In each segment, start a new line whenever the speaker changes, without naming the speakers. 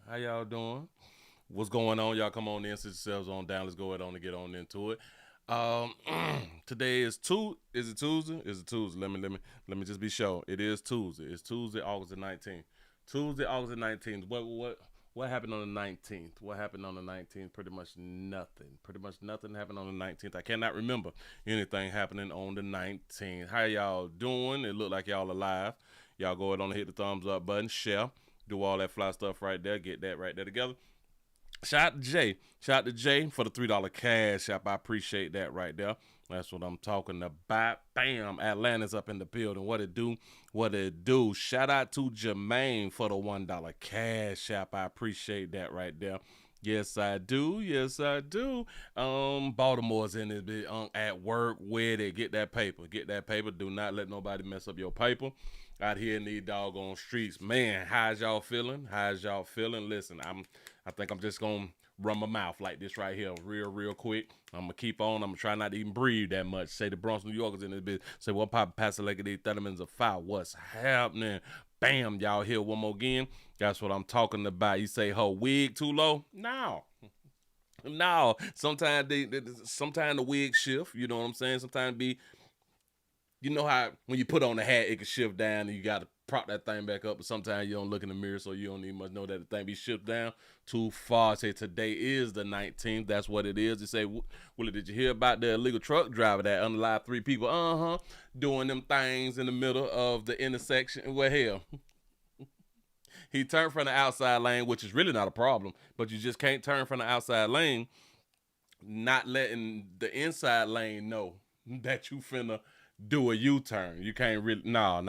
How y'all doing? What's going on? Y'all come on in, sit yourselves on down. Let's go ahead on and get on into it. Um, Today is Is it Tuesday? Is it Tuesday? Let me just be sure. It is Tuesday. It's Tuesday, August the 19th. Tuesday, August the 19th. What happened on the 19th? What happened on the 19th? Pretty much nothing. Pretty much nothing happened on the 19th. I cannot remember anything happening on the 19th. How y'all doing? It look like y'all alive. Y'all go ahead on and hit the thumbs up button, share, do all that fly stuff right there. Get that right there together. Shout out to Jay. Shout out to Jay for the $3 cash app. I appreciate that right there. That's what I'm talking about. Bam. Atlanta's up in the building. What it do? What it do? Shout out to Jermaine for the $1 cash app. I appreciate that right there. Yes, I do. Yes, I do. Baltimore's in this bit at work with it. Get that paper. Get that paper. Do not let nobody mess up your paper out here in these doggone streets. Man, how's y'all feeling? How's y'all feeling? Listen, I think I'm just gonna run my mouth like this right here, real quick. I'm gonna keep on. I'm gonna try not to even breathe that much. Say the Bronx, New Yorkers in this bitch. Say what Papa Pastor like these Thundermans of fire. What's happening? Bam, y'all hear one more again. That's what I'm talking about. You say her wig too low? No. No. Sometimes sometimes the wig shift. You know what I'm saying? Sometimes you know how when you put on the hat, it can shift down and you got to prop that thing back up. But sometimes you don't look in the mirror, so you don't even much know that the thing be shift down too far. Say today is the 19th. That's what it is. You say, Willie, did you hear about the illegal truck driver that unalived 3 people? Doing them things in the middle of the intersection. Well, hell, he turned from the outside lane, which is really not a problem, but you just can't turn from the outside lane, not letting the inside lane know that you finna do a U-turn. You can't really, no.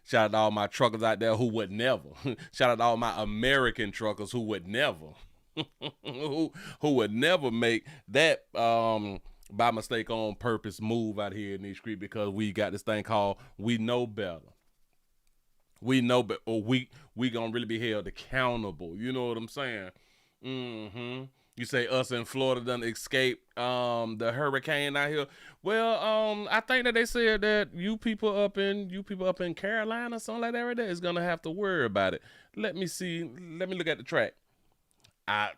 Shout out to all my truckers out there who would never. Shout out to all my American truckers who would never, who would never make that by mistake on purpose move out here in these streets because we got this thing called we know better. We know, but or we gonna really be held accountable. You know what I'm saying? You say us in Florida done escape the hurricane out here. Well, I think that they said that you people up in Carolina, something like that right there, is gonna have to worry about it. Let me see. Let me look at the track. I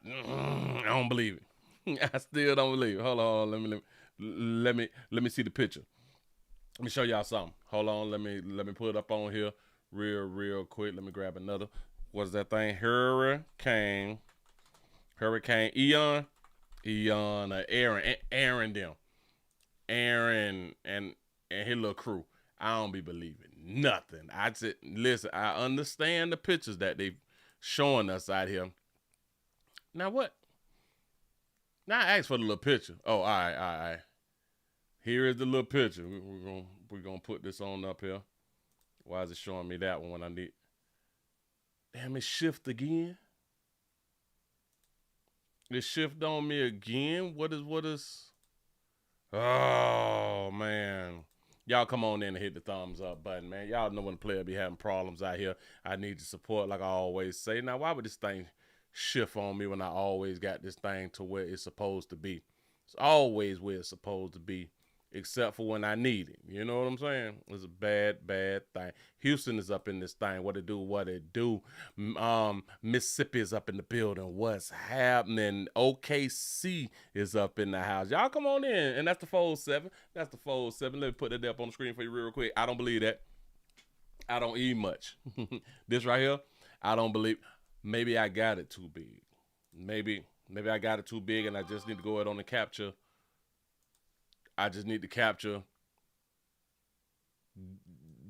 don't believe it. I still don't believe it. Hold on. Let me see the picture. Let me show y'all something. Hold on. Let me put it up on here real quick. Let me grab another. What's that thing? Hurricane Aaron, Aaron and his little crew. I don't be believing nothing. I said, listen, I understand the pictures that they showing us out here. Now what? Now I asked for the little picture. Oh, all right. Here is the little picture. We're gonna put this on up here. Why is it showing me that one when I need? Damn, it shift again. It shift on me again. What is? Oh man, y'all come on in and hit the thumbs up button, man. Y'all know when the player be having problems out here. I need your support, like I always say. Now, why would this thing shift on me when I always got this thing to where it's supposed to be? It's always where it's supposed to be, except for when I need it. You know what I'm saying? It's a bad thing. Houston is up in this thing. What it do? Mississippi is up in the building. What's happening? OKC is up in the house. Y'all come on in. And that's the Fold 7. That's the Fold 7. Let me put that up on the screen for you real quick. I don't believe that. I don't eat much. This right here, I don't believe. Maybe I got it too big. Maybe I got it too big and I just need to go ahead on and capture. I just need to capture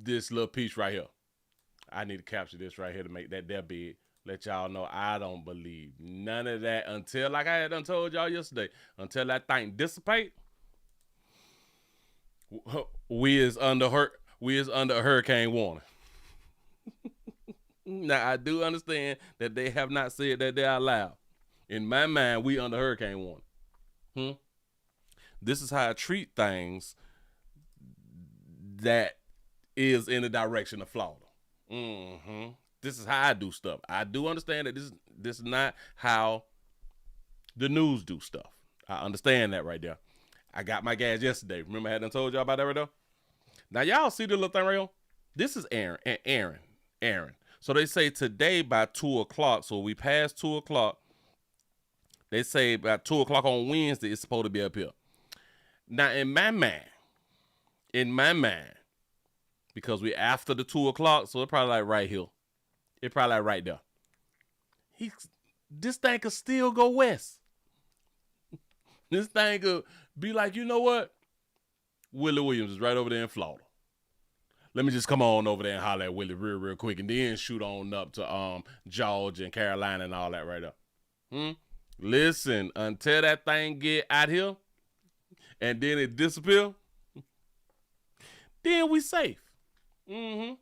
this little piece right here. I need to capture this right here to make that big. Let y'all know I don't believe none of that until, like I had done told y'all yesterday, until that thing dissipate. We is under a hurricane warning. Now I do understand that they have not said that they're allowed. In my mind, we under hurricane warning. This is how I treat things that is in the direction of Florida. This is how I do stuff. I do understand that this is not how the news do stuff. I understand that right there. I got my gas yesterday. Remember I hadn't told y'all about that right there? Now y'all see the little thing right here? This is Aaron. So they say today by 2 o'clock, so we passed 2 o'clock. They say by 2 o'clock on Wednesday, it's supposed to be up here. Now, in my mind, because we after the 2 o'clock, so it's probably like right here. It's probably like right there. This thing could still go west. This thing could be like, you know what? Willie Williams is right over there in Florida. Let me just come on over there and holler at Willie real quick and then shoot on up to Georgia and Carolina and all that right there. Listen, until that thing get out here and then it disappear, then we safe. Then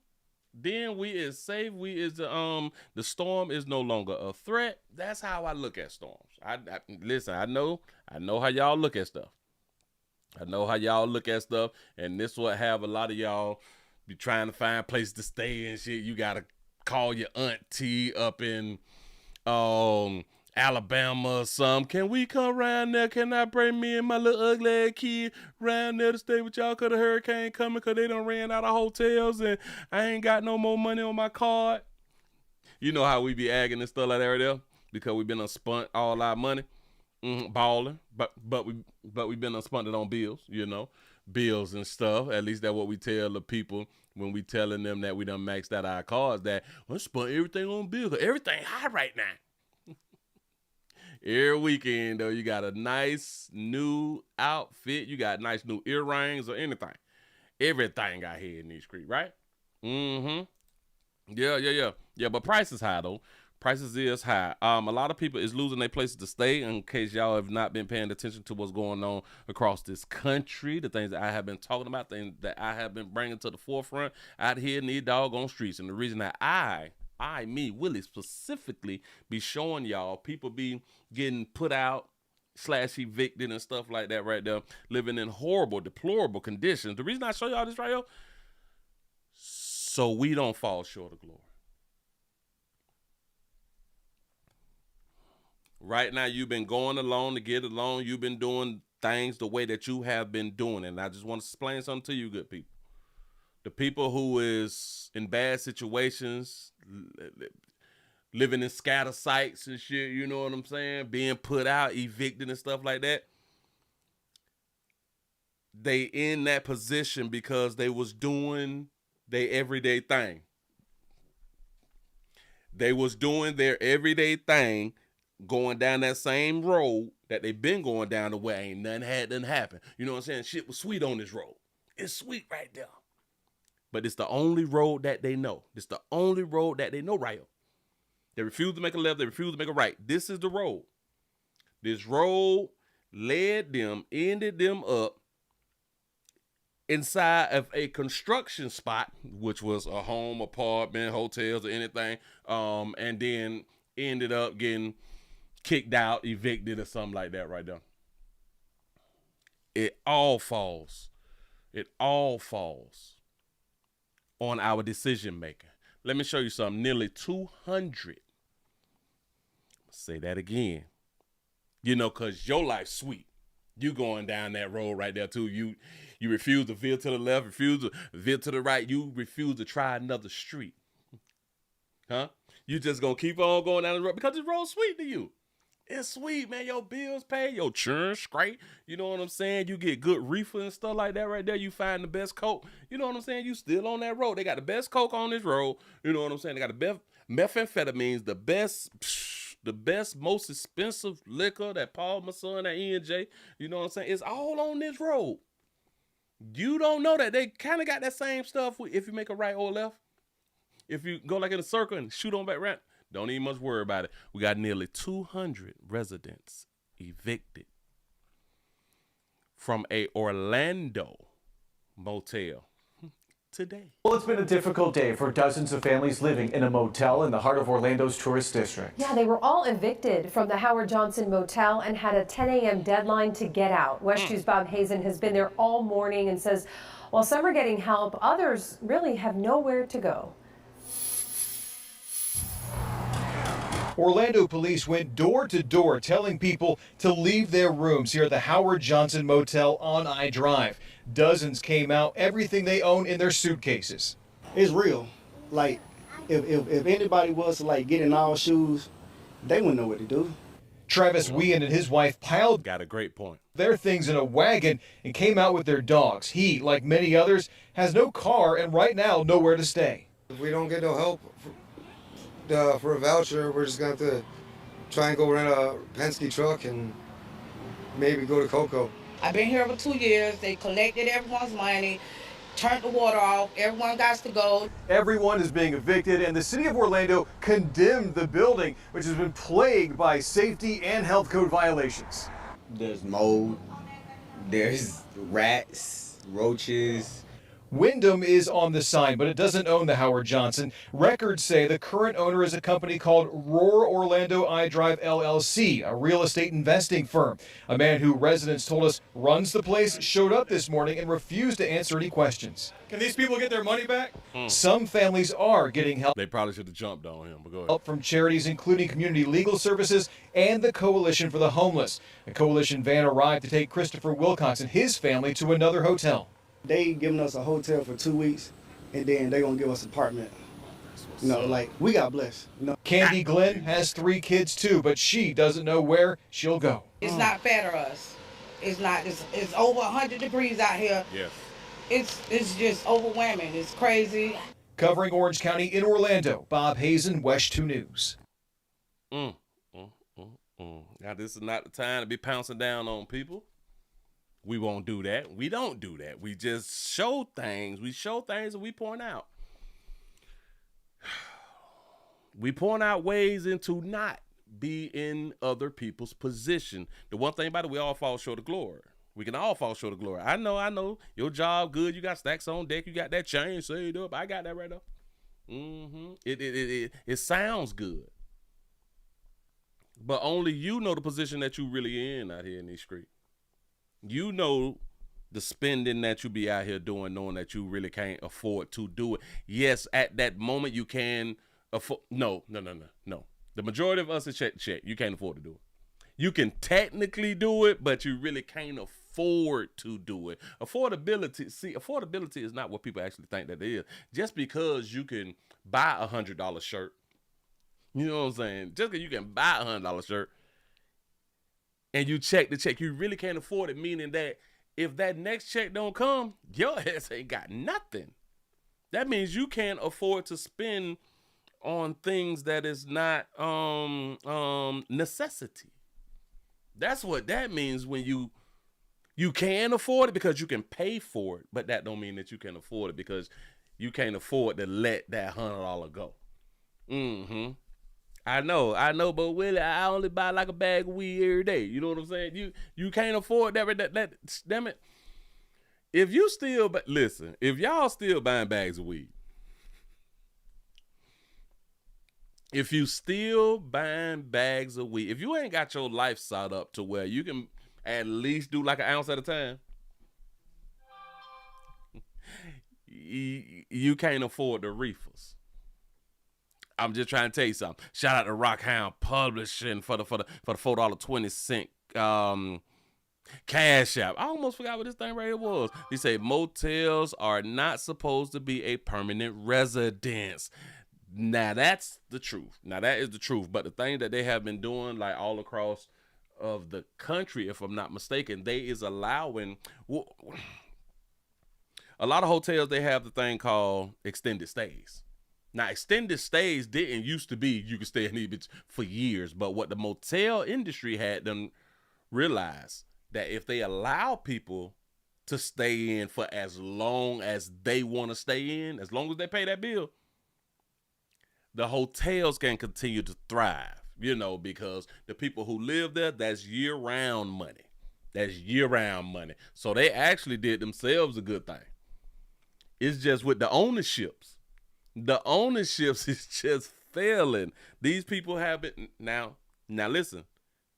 we is safe. We is the storm is no longer a threat. That's how I look at storms. Listen, I know how y'all look at stuff. And this will have a lot of y'all be trying to find places to stay and shit. You gotta call your auntie up in Alabama or something. Can we come around there? Can I bring me and my little ugly kid around there to stay with y'all? Cause the hurricane coming, cause they done ran out of hotels and I ain't got no more money on my card. You know how we be agging and stuff like that right there? Because we been unspent all our money. Balling. But we been unspent it on bills, you know. Bills and stuff. At least that's what we tell the people when we telling them that we done maxed out our cards, that we spent everything on bills. Everything high right now. Every weekend, though, you got a nice new outfit. You got nice new earrings or anything. Everything got here in these streets, right? Yeah, but price is high, though. Prices is high. A lot of people is losing their places to stay. In case y'all have not been paying attention to what's going on across this country, the things that I have been talking about, things that I have been bringing to the forefront out here in these doggone streets. And the reason that me, Willie, specifically be showing y'all people be getting put out / evicted and stuff like that right there, living in horrible, deplorable conditions. The reason I show y'all this right here, so we don't fall short of glory. Right now, you've been going along to get along. You've been doing things the way that you have been doing. And I just want to explain something to you, good people. The people who is in bad situations, living in scatter sites and shit, you know what I'm saying? Being put out, evicted and stuff like that. They in that position because they was doing their everyday thing. They was doing their everyday thing, going down that same road that they've been going down the way ain't nothing happen. You know what I'm saying? Shit was sweet on this road. It's sweet right there. But it's the only road that they know. It's the only road that they know right here. They refuse to make a left. They refuse to make a right. This is the road. This road ended them up inside of a construction spot, which was a home, apartment, hotels, or anything, and then ended up getting kicked out, evicted, or something like that right there. It all falls on our decision making. Let me show you something. Nearly 200. Say that again. You know, because your life's sweet. You going down that road right there too. You refuse to veer to the left, refuse to veer to the right. You refuse to try another street. Huh? You just gonna keep on going down the road because this road's sweet to you. It's sweet, man. Your bills paid, your insurance great. You know what I'm saying? You get good reefer and stuff like that right there. You find the best coke. You know what I'm saying? You still on that road. They got the best coke on this road. You know what I'm saying? They got the best methamphetamines, the best, most expensive liquor, that Paul Masson, that E&J. You know what I'm saying? It's all on this road. You don't know that. They kind of got that same stuff if you make a right or a left. If you go like in a circle and shoot on back right, don't even much worry about it. We got nearly 200 residents evicted from a Orlando motel today.
Well, it's been a difficult day for dozens of families living in a motel in the heart of Orlando's tourist district.
Yeah, they were all evicted from the Howard Johnson Motel and had a 10 a.m. deadline to get out. West 2's Bob Hazen has been there all morning and says while some are getting help, others really have nowhere to go.
Orlando police went door to door telling people to leave their rooms here at the Howard Johnson Motel on I Drive. Dozens came out, everything they own in their suitcases.
It's real. Like, If anybody was to like get in our shoes, they wouldn't know what to do.
Travis Wien and his wife piled
Got a great point.
their things in a wagon and came out with their dogs. He, like many others, has no car and right now nowhere to stay.
If we don't get no help for a voucher, we're just going to have to try and go rent a Penske truck and maybe go to Cocoa.
I've been here for 2 years. They collected everyone's money, turned the water off. Everyone got to go.
Everyone is being evicted, and the city of Orlando condemned the building, which has been plagued by safety and health code violations.
There's mold, there's rats, roaches.
Wyndham is on the sign, but it doesn't own the Howard Johnson. Records say the current owner is a company called Roar Orlando iDrive LLC, a real estate investing firm. A man who residents told us runs the place showed up this morning and refused to answer any questions.
Can these people get their money back?
Some families are getting help.
They probably should have jumped on him, but go ahead.
Help from charities including Community Legal Services and the Coalition for the Homeless. A coalition van arrived to take Christopher Wilcox and his family to another hotel.
They giving us a hotel for 2 weeks, and then they gonna give us an apartment. You know, like we got blessed. You know.
Candy Glenn has 3 kids too, but she doesn't know where she'll go.
It's not fair to us. It's not. It's over 100 degrees out here.
Yes.
It's just overwhelming. It's crazy.
Covering Orange County in Orlando, Bob Hazen, West 2 News.
Now, this is not the time to be pouncing down on people. We won't do that. We don't do that. We just show things. We show things and we point out. We point out ways into not be in other people's position. The one thing about it, we all fall short of glory. We can all fall short of glory. I know. Your job good. You got stacks on deck. You got that chain saved up. I got that right up. It sounds good. But only you know the position that you really in out here in these streets. You know the spending that you be out here doing, knowing that you really can't afford to do it. Yes, at that moment you can afford. No. The majority of us is check. You can't afford to do it. You can technically do it, but you really can't afford to do it. Affordability is not what people actually think that it is. Just because you can buy $100 shirt, you know what I'm saying? Just because you can buy $100 shirt, and you check the check, you really can't afford it, meaning that if that next check don't come, your ass ain't got nothing. That means you can't afford to spend on things that is not necessity. That's what that means when you can afford it because you can pay for it, but that don't mean that you can afford it because you can't afford to let that $100 go. I know, but Willie, I only buy like a bag of weed every day. You know what I'm saying? You can't afford that. Damn it. If y'all still buying bags of weed, if you ain't got your life set up to where you can at least do like an ounce at a time, you can't afford the reefers. I'm just trying to tell you something. Shout out to Rockhound Publishing for the $4.20 Cash App. I almost forgot what this thing right here was. He said motels are not supposed to be a permanent residence. Now that's the truth. Now that is the truth. But the thing that they have been doing like all across of the country, if I'm not mistaken, they is allowing a lot of hotels. They have the thing called extended stays. Now, extended stays didn't used to be you could stay in these bitch for years, but what the motel industry had done realized that if they allow people to stay in for as long as they want to stay in, as long as they pay that bill, the hotels can continue to thrive, because the people who live there, that's year-round money. That's year-round money. So they actually did themselves a good thing. It's just with the ownerships. The ownerships is just failing. These people haven't now listen,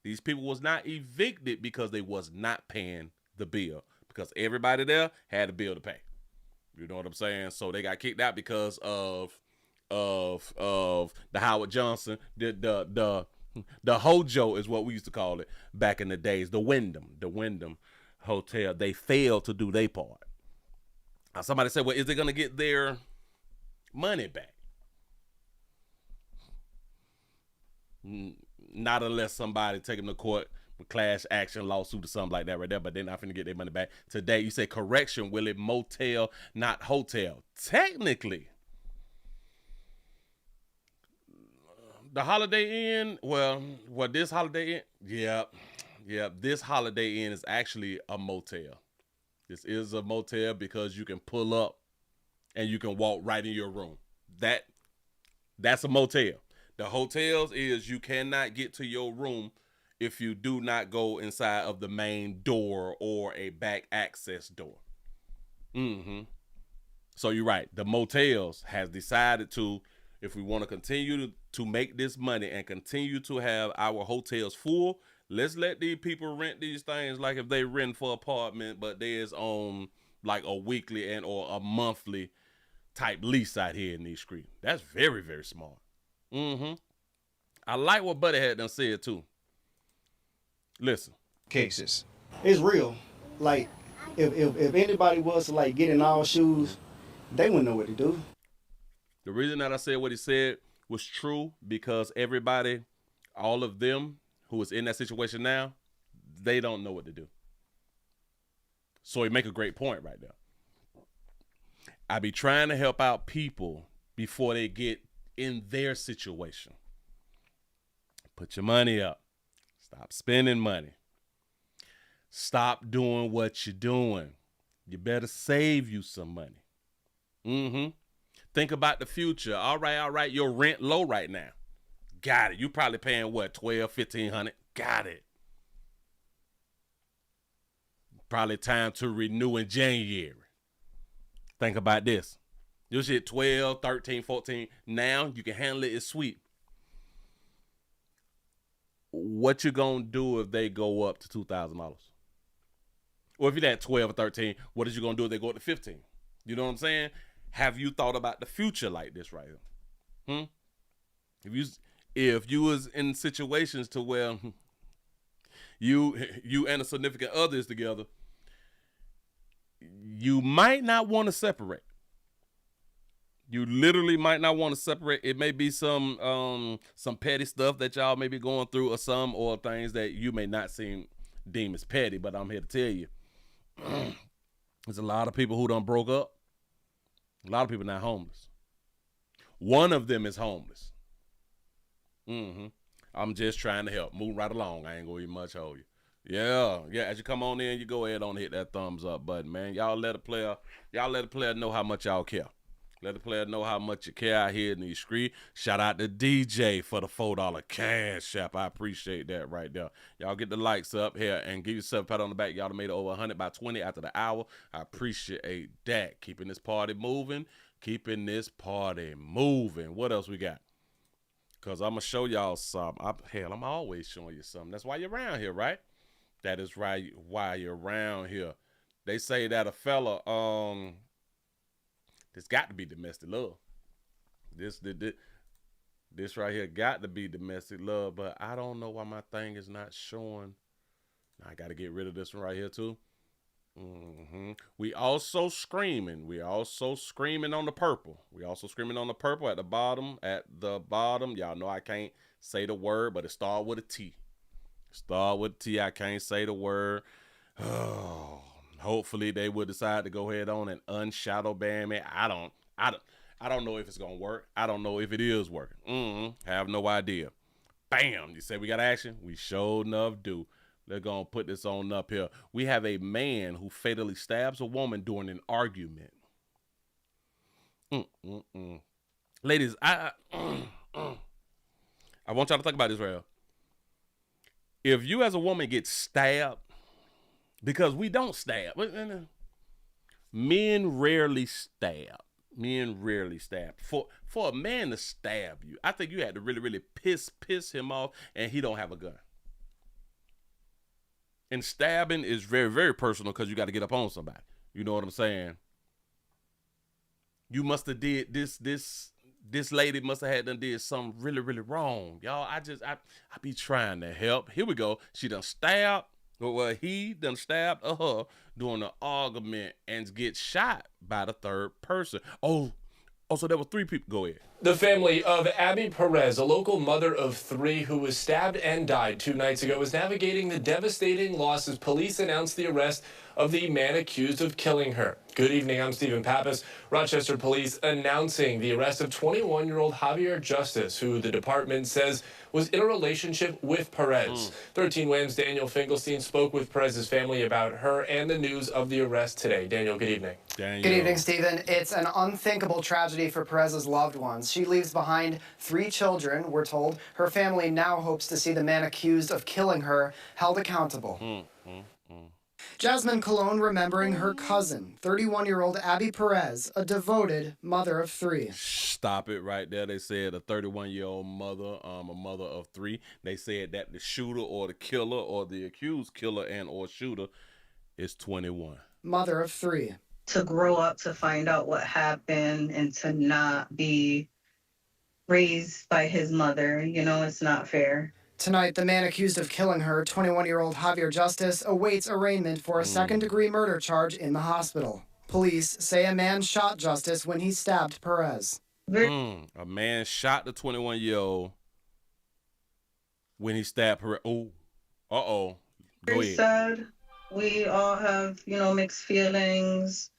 these people was not evicted because they was not paying the bill, because everybody there had a bill to pay. You know what I'm saying? So they got kicked out because of the Howard Johnson, the Hojo is what we used to call it back in the days. The Wyndham Hotel, they failed to do their part. Now somebody said, well, is they gonna get their money back? Not unless somebody take them to court with class action lawsuit or something like that right there, but they're not finna get their money back. Today, you say correction, Willie, motel, not hotel. Technically, the Holiday Inn, well, this Holiday Inn, yeah, this Holiday Inn is actually a motel. This is a motel because you can pull up and you can walk right in your room. That's a motel. The hotels is you cannot get to your room if you do not go inside of the main door or a back access door. So you're right. The motels has decided to, if we want to continue to make this money and continue to have our hotels full, let's let these people rent these things like if they rent for apartment, but there's on like a weekly and or a monthly type lease out here in these streets. That's very, very smart. I like what Buddy had done said too. Listen.
Cases.
It's real. Like, if anybody was to like get in our shoes, they wouldn't know what to do.
The reason that I said what he said was true because everybody, all of them who is in that situation now, they don't know what to do. So he make a great point right there. I be trying to help out people before they get in their situation. Put your money up. Stop spending money. Stop doing what you're doing. You better save you some money. Think about the future. All right. Your rent low right now. Got it. You probably paying what, $1,200, $1,500? Got it. Probably time to renew in January. Think about this. Your shit 12, 13, 14. Now you can handle it. It's sweet. What you gonna do if they go up to $2,000? Or if you're at 12 or 13, what is you gonna do if they go up to 15? You know what I'm saying? Have you thought about the future like this right here? If you was in situations to where you and a significant other is together, you might not want to separate. You literally might not want to separate. It may be some petty stuff that y'all may be going through or things that you may not deem as petty, but I'm here to tell you. There's a lot of people who done broke up. A lot of people not homeless. One of them is homeless. I'm just trying to help. Move right along. I ain't gonna even much hold you. Yeah. As you come on in, you go ahead on and hit that thumbs up button, man. Y'all let a player know how much y'all care. Let the player know how much you care out here in these streets. Shout out to DJ for the $4 cash app. I appreciate that right there. Y'all get the likes up here and give yourself a pat on the back. Y'all done made it over 100 by 20 after the hour. I appreciate that. Keeping this party moving. What else we got? Because I'm going to show y'all something. I'm always showing you something. That's why you're around here, right? That is right why you're around here. They say that a fella, this got to be domestic love. This right here got to be domestic love, but I don't know why my thing is not showing. I got to get rid of this one right here too. We also screaming on the purple. At the bottom. Y'all know I can't say the word, but it start with a T. I can't say the word. Oh, hopefully they will decide to go ahead on and unshadow ban me. I don't know if it's gonna work. I don't know if it is working. Have no idea. Bam! You say we got action? We sure enough do. They're gonna put this on up here. We have a man who fatally stabs a woman during an argument. Ladies, I want y'all to think about this right here. If you as a woman get stabbed, because we don't stab. Men rarely stab. For a man to stab you, I think you had to really, really piss him off and he don't have a gun. And stabbing is very, very personal because you got to get up on somebody. You know what I'm saying? You must have did this lady must have had did something really, really wrong. Y'all, I be trying to help. Here we go. She done stabbed. Well, he done stabbed her during an argument and get shot by the third person. Oh, Oh, so there were 3 people. Go ahead.
The family of Abby Perez, a local mother of 3 who was stabbed and died 2 nights ago, is navigating the devastating loss as police announced the arrest of the man accused of killing her. Good evening, I'm Stephen Pappas. Rochester police announcing the arrest of 21-year-old Javier Justice, who the department says was in a relationship with Perez. 13 Wham's Daniel Finkelstein spoke with Perez's family about her and the news of the arrest today. Daniel, good evening.
Daniel.
Good evening, Stephen. It's an unthinkable tragedy for Perez's loved ones. She leaves behind 3 children, we're told. Her family now hopes to see the man accused of killing her held accountable. Jasmine Colon remembering her cousin, 31-year-old Abby Perez, a devoted mother of 3.
Stop it right there. They said a 31-year-old mother, a mother of 3. They said that the shooter or the killer or the accused killer and or shooter is 21.
Mother of 3.
To grow up to find out what happened and to not be raised by his mother, it's not fair.
Tonight, the man accused of killing her, 21-year-old Javier Justice, awaits arraignment for a second-degree murder charge in the hospital. Police say a man shot Justice when he stabbed Perez.
A man shot the 21-year-old when he stabbed her. Oh, Go
Very
ahead.
sad. We all have, mixed feelings.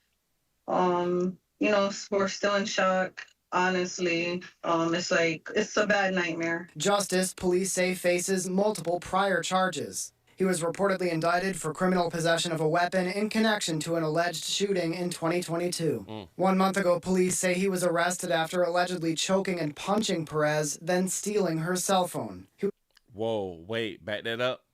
We're still in shock. Honestly, it's a bad nightmare.
Justice, police say, faces multiple prior charges. He was reportedly indicted for criminal possession of a weapon in connection to an alleged shooting in 2022. 1 month ago, police say he was arrested after allegedly choking and punching Perez, then stealing her cell phone.
Whoa, wait, back that up.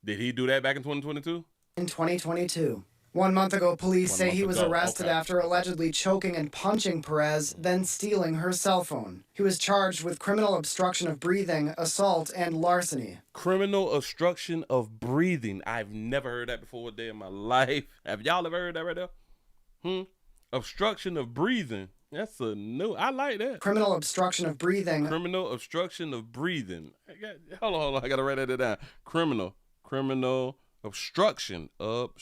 Did he do that back in 2022?
In 2022. 1 month ago, police say he was arrested after allegedly choking and punching Perez, then stealing her cell phone. He was charged with criminal obstruction of breathing, assault, and larceny.
Criminal obstruction of breathing. I've never heard that before a day in my life. Have y'all ever heard that right there? Obstruction of breathing. That's a new. I like that.
Criminal obstruction of breathing.
Criminal obstruction of breathing. Hold on. I gotta write that down. Criminal obstruction of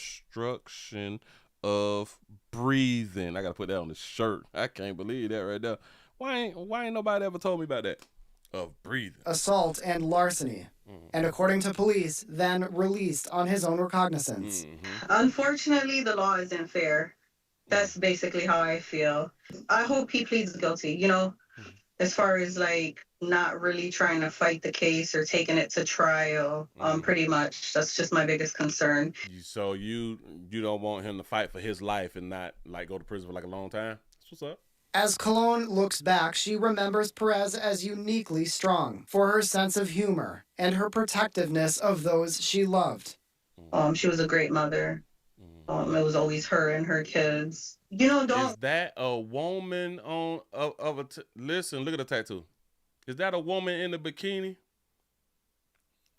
breathing. I gotta put that on the shirt. I can't believe that right there. Why ain't nobody ever told me about that? Of breathing.
Assault and larceny. And according to police, then released on his own recognizance.
Unfortunately, the law isn't fair. That's basically how I feel. I hope he pleads guilty, as far as not really trying to fight the case or taking it to trial. Pretty much. That's just my biggest concern.
So you don't want him to fight for his life and not go to prison for a long time? That's what's up.
As Colon looks back, she remembers Perez as uniquely strong for her sense of humor and her protectiveness of those she loved.
She was a great mother. It was always her and her kids.
Is that a woman listen, look at the tattoo. Is that a woman in a bikini?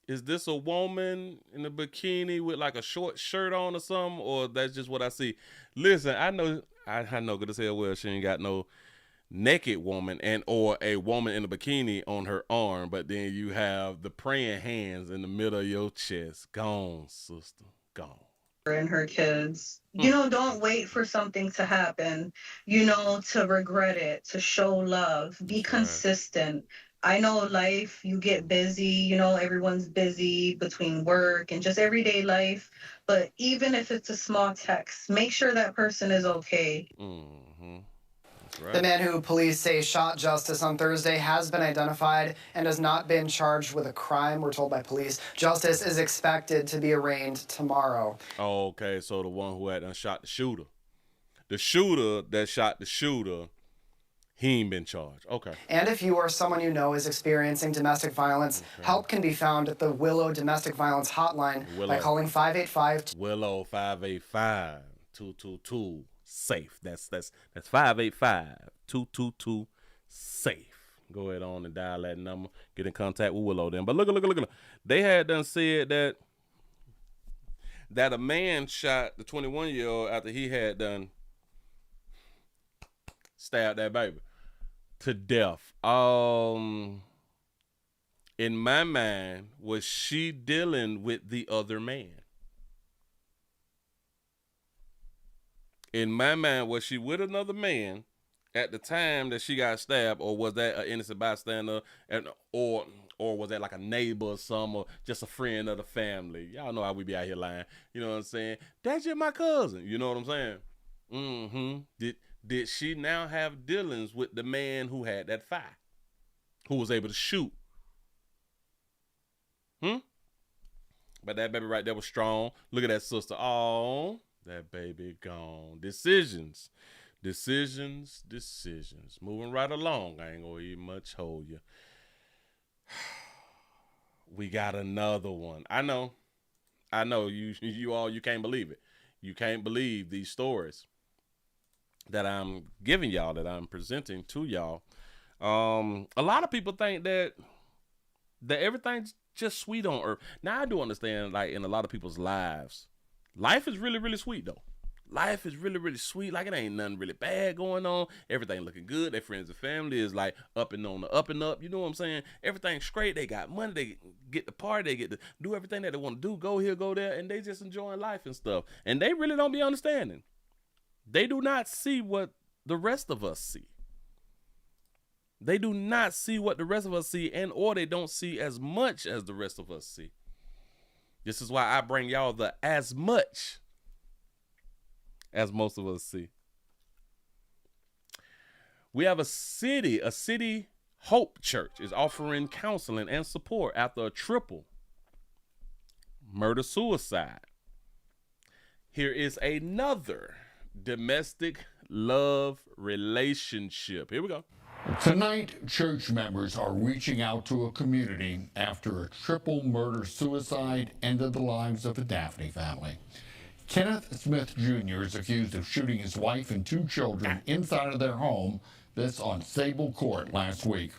Is this a woman in a bikini with a short shirt on or something? Or that's just what I see? Listen, I know good as hell well she ain't got no naked woman or a woman in a bikini on her arm, but then you have the praying hands in the middle of your chest. Gone, sister. Gone.
And her kids. Don't wait for something to happen, to regret it, to show love, be consistent. I know life, you get busy, everyone's busy between work and just everyday life. But even if it's a small text, make sure that person is okay.
Right.
The man who police say shot Justice on Thursday has been identified and has not been charged with a crime, we're told by police. Justice is expected to be arraigned tomorrow.
Okay, so the one who had shot the shooter that shot the shooter, he ain't been charged. Okay.
And if you or someone you know is experiencing domestic violence, help can be found at the Willow Domestic Violence Hotline by calling 585.
Willow 585-222. Safe. That's 585-222 safe. Go ahead on and dial that number. Get in contact with Willow then. But look. They had done said that a man shot the 21-year-old after he had done stabbed that baby to death. In my mind, was she dealing with the other man? In my mind, was she with another man at the time that she got stabbed, or was that an innocent bystander, or was that like a neighbor or something, or just a friend of the family? Y'all know how we be out here lying. You know what I'm saying? That's just my cousin. You know what I'm saying? Mm-hmm. Did she now have dealings with the man who had that fire, who was able to shoot? But that baby right there was strong. Look at that sister. Oh, that baby gone. Decisions. Moving right along. I ain't gonna even much hold you. We got another one. I know. You can't believe it. You can't believe these stories that I'm giving y'all, that I'm presenting to y'all. A lot of people think that everything's just sweet on earth. Now I do understand, like, in a lot of people's lives, life is really, really sweet though. Life is really, really sweet. Like, it ain't nothing really bad going on. Everything looking good. Their friends and family is like up and on the up and up. You know what I'm saying? Everything's great. They got money. They get to party. They get to do everything that they want to do. Go here, go there. And they just enjoying life and stuff. And they really don't be understanding. They do not see what the rest of us see. They do not see what the rest of us see, or they don't see as much as the rest of us see. This is why I bring y'all the as much as most of us see. We have a city Hope Church is offering counseling and support after a triple murder-suicide. Here is another domestic love relationship. Here we go.
Tonight, church members are reaching out to a community after a triple murder-suicide ended the lives of a Daphne family. Kenneth Smith Jr. is accused of shooting his wife and 2 children inside of their home, this on Sable Court last week.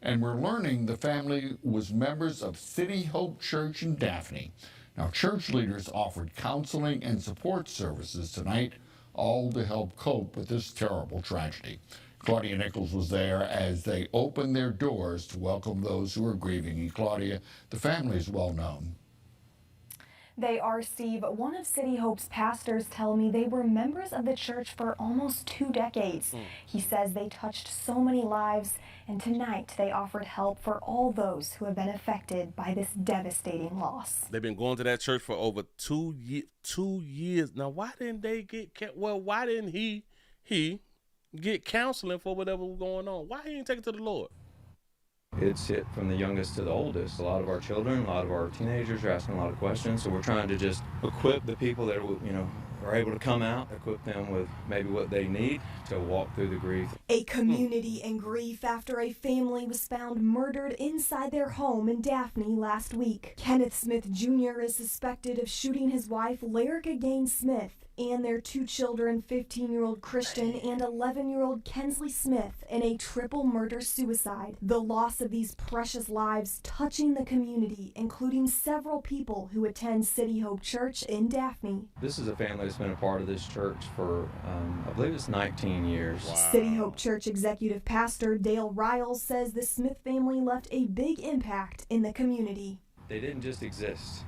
And we're learning the family was members of City Hope Church in Daphne. Now, church leaders offered counseling and support services tonight, all to help cope with this terrible tragedy. Claudia Nichols was there as they opened their doors to welcome those who are grieving. And Claudia, the family is well known.
They are, Steve. One of City Hope's pastors tell me they were members of the church for almost 2 decades. He says they touched so many lives, and tonight they offered help for all those who have been affected by this devastating loss.
They've been going to that church for over 2 years. Now, why didn't they why didn't he get counseling for whatever was going on? Why he didn't take it to the Lord?
It's hit from the youngest to the oldest. A lot of our children, a lot of our teenagers are asking a lot of questions, so we're trying to just equip the people that are able to come out, equip them with maybe what they need to walk through the grief.
A community in grief after a family was found murdered inside their home in Daphne last week. Kenneth Smith Jr. is suspected of shooting his wife, Lyrica Gaines Smith, and their 2 children, 15-year-old Christian and 11-year-old Kensley Smith, in a triple murder-suicide. The loss of these precious lives touching the community, including several people who attend City Hope Church in Daphne.
This is a family that's been a part of this church for, I believe it's 19 years.
Wow. City Hope Church Executive Pastor Dale Riles says the Smith family left a big impact in the community.
They didn't just exist.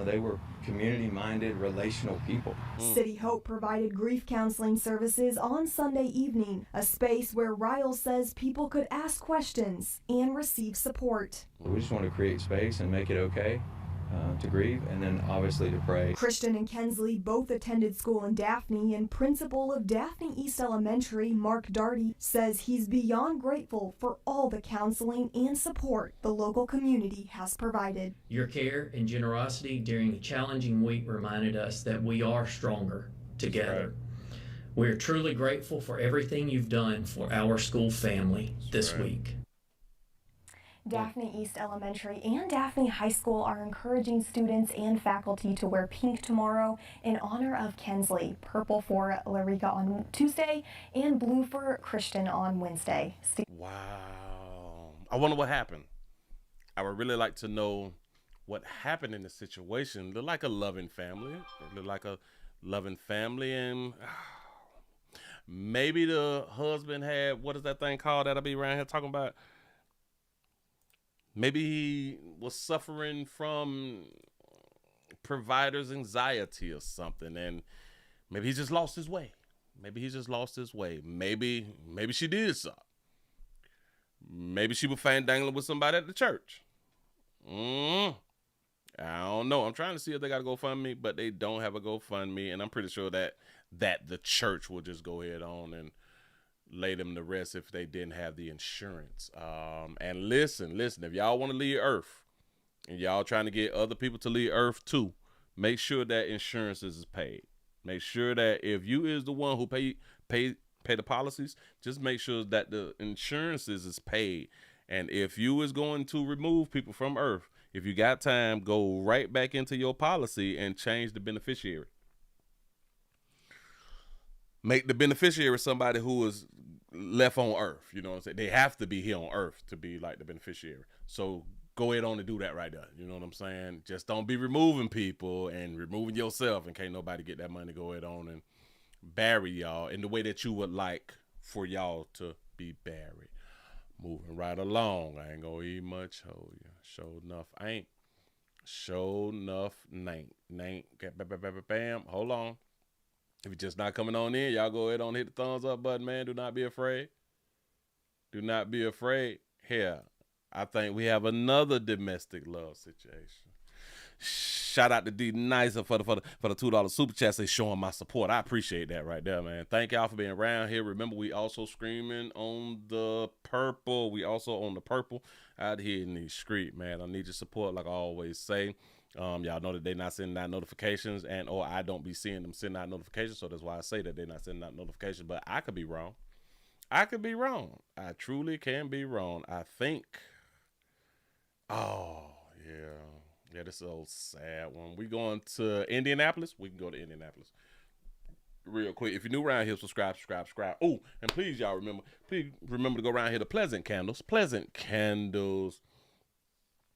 They were community-minded, relational people.
City Hope provided grief counseling services on Sunday evening, a space where Riles says people could ask questions and receive support.
We just want to create space and make it okay to grieve, and then obviously to pray.
Christian and Kensley both attended school in Daphne, and principal of Daphne East Elementary, Mark Darty, says he's beyond grateful for all the counseling and support the local community has provided.
Your care and generosity during a challenging week reminded us that we are stronger together. Right. We're truly grateful for everything you've done for our school family this week.
Daphne East Elementary and Daphne High School are encouraging students and faculty to wear pink tomorrow in honor of Kensley, purple for Lyrica on Tuesday, and blue for Christian on Wednesday.
Wow. I wonder what happened. I would really like to know what happened in the situation. Look like a loving family. And maybe the husband had, what is that thing called that I be around here talking about? Maybe he was suffering from provider's anxiety or something, and maybe he just lost his way. Maybe he just lost his way. Maybe she did something. Maybe she was fandangling with somebody at the church. I don't know. I'm trying to see if they got a GoFundMe, but they don't have a GoFundMe, and I'm pretty sure that the church will just go ahead on and lay them to rest if they didn't have the insurance. And listen, if y'all want to leave Earth and y'all trying to get other people to leave Earth too, make sure that insurances is paid. Make sure that if you is the one who pay the policies, just make sure that the insurances is paid. And if you is going to remove people from Earth, if you got time, go right back into your policy and change the beneficiary. Make the beneficiary somebody who is left on Earth. You know what I'm saying? They have to be here on Earth to be like the beneficiary. So go ahead on and do that right there. You know what I'm saying? Just don't be removing people and removing yourself, and can't nobody get that money. Go ahead on and bury y'all in the way that you would like for y'all to be buried. Moving right along. I ain't gonna eat much. Oh yeah. Show enough ain't. Show enough ain't. Bam. Hold on. If you're just not coming on in, y'all go ahead on and hit the thumbs up button, man. Do not be afraid. Do not be afraid. Here, I think we have another domestic love situation. Shout out to D Nicer for the $2 super chat. Say showing my support. I appreciate that right there, man. Thank y'all for being around here. Remember, we also screaming on the purple. We also on the purple out here in the street, man. I need your support, like I always say. Y'all know that they're not sending out notifications, and or I don't be seeing them send out notifications, so that's why I say that they're not sending out notifications. But I could be wrong. I could be wrong. I truly can be wrong. I think. Oh yeah, this is a old sad one. We going to Indianapolis? We can go to Indianapolis real quick. If you're new around here, subscribe. Oh, and please, y'all remember to go around here to Pleasant Candles.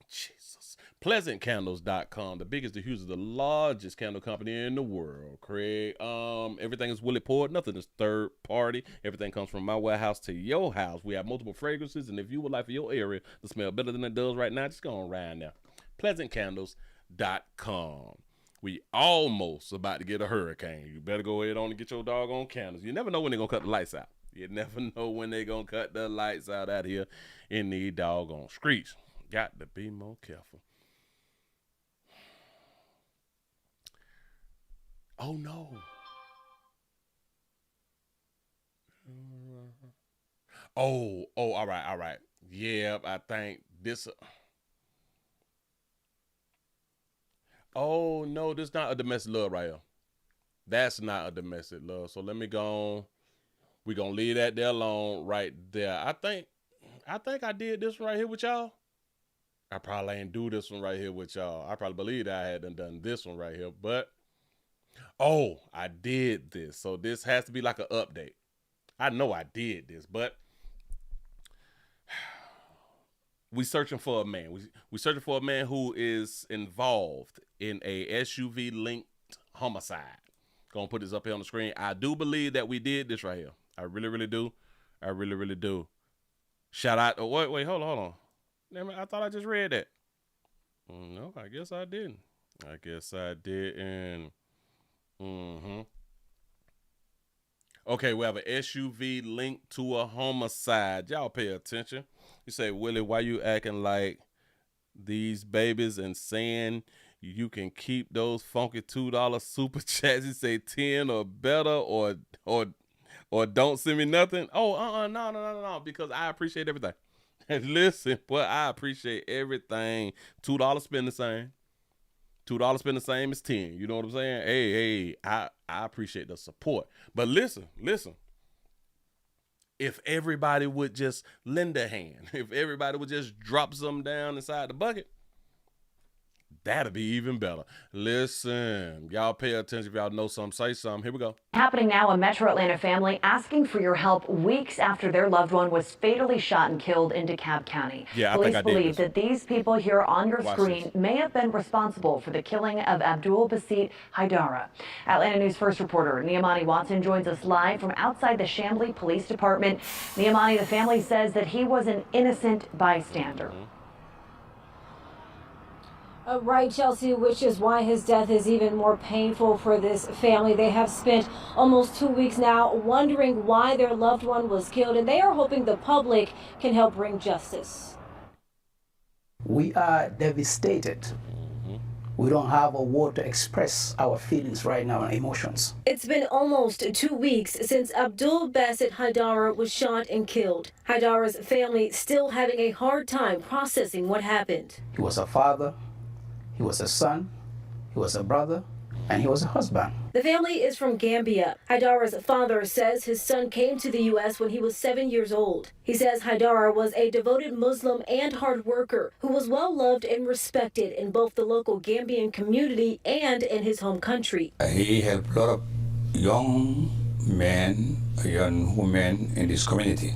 Jesus. PleasantCandles.com, the biggest, the hugest, the largest candle company in the world. Craig, everything is Willie poured. Nothing is third party. Everything comes from my warehouse to your house. We have multiple fragrances, and if you would like for your area to smell better than it does right now, just go on around now. PleasantCandles.com. We almost about to get a hurricane. You better go ahead on and get your doggone candles. You never know when they're going to cut the lights out. You never know when they're going to cut the lights out here in the doggone streets. Got to be more careful. Oh, no. Oh, all right. Yeah, I think this... Oh, no, this is not a domestic love right here. That's not a domestic love. So let me go on. We're going to leave that there alone right there. I think I did this right here with y'all. I probably ain't do this one right here with y'all. I probably believe that I had done this one right here. But, oh, I did this. So this has to be like an update. I know I did this, but... We searching for a man. We searching for a man who is involved in a SUV linked homicide. Gonna put this up here on the screen. I do believe that we did this right here. I really do. I really do. Shout out. Oh, wait, hold on. Damn it, I thought I just read that. No, I guess I didn't. Okay, we have an SUV linked to a homicide. Y'all pay attention. You say, Willie, why you acting like these babies and saying you can keep those funky $2 super chats? You say 10 or better or don't send me nothing. Oh, no, because I appreciate everything. Listen, boy, I appreciate everything. $2 spend the same. $2 spend the same as 10. You know what I'm saying? Hey, I appreciate the support. But listen. If everybody would just lend a hand, if everybody would just drop something down inside the bucket, that'd be even better. Listen, y'all pay attention. If y'all know something, say something. Here we go.
Happening now, a Metro Atlanta family asking for your help weeks after their loved one was fatally shot and killed in DeKalb County.
Yeah,
Police believe that these people here on your screen may have been responsible for the killing of Abdul Basit Haidara. Atlanta News First reporter Niamani Watson joins us live from outside the Chamblee Police Department. Niamani, the family says that he was an innocent bystander.
Right, Chelsea, which is why his death is even more painful for this family. They have spent almost 2 weeks now wondering why their loved one was killed, and they are hoping the public can help bring justice.
We are devastated. We don't have a word to express our feelings right now and emotions.
It's been almost 2 weeks since Abdul Basit Haidara was shot and killed. Haidara's family still having a hard time processing what happened.
He was a father, he was a son, he was a brother, and he was a husband.
The family is from Gambia. Haidara's father says his son came to the U.S. when he was 7 years old. He says Haidara was a devoted Muslim and hard worker who was well loved and respected in both the local Gambian community and in his home country.
He helped a lot of young men, young women in this community.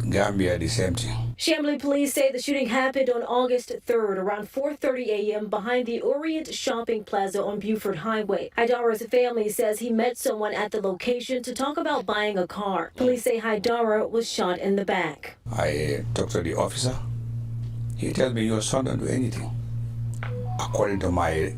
Gambia, the same thing.
Chambly police say the shooting happened on August 3rd around 4:30 a.m. behind the Orient Shopping Plaza on Buford Highway. Haidara's family says he met someone at the location to talk about buying a car. Police say Haidara was shot in the back.
I talked to the officer. He tells me your son don't do anything. According to my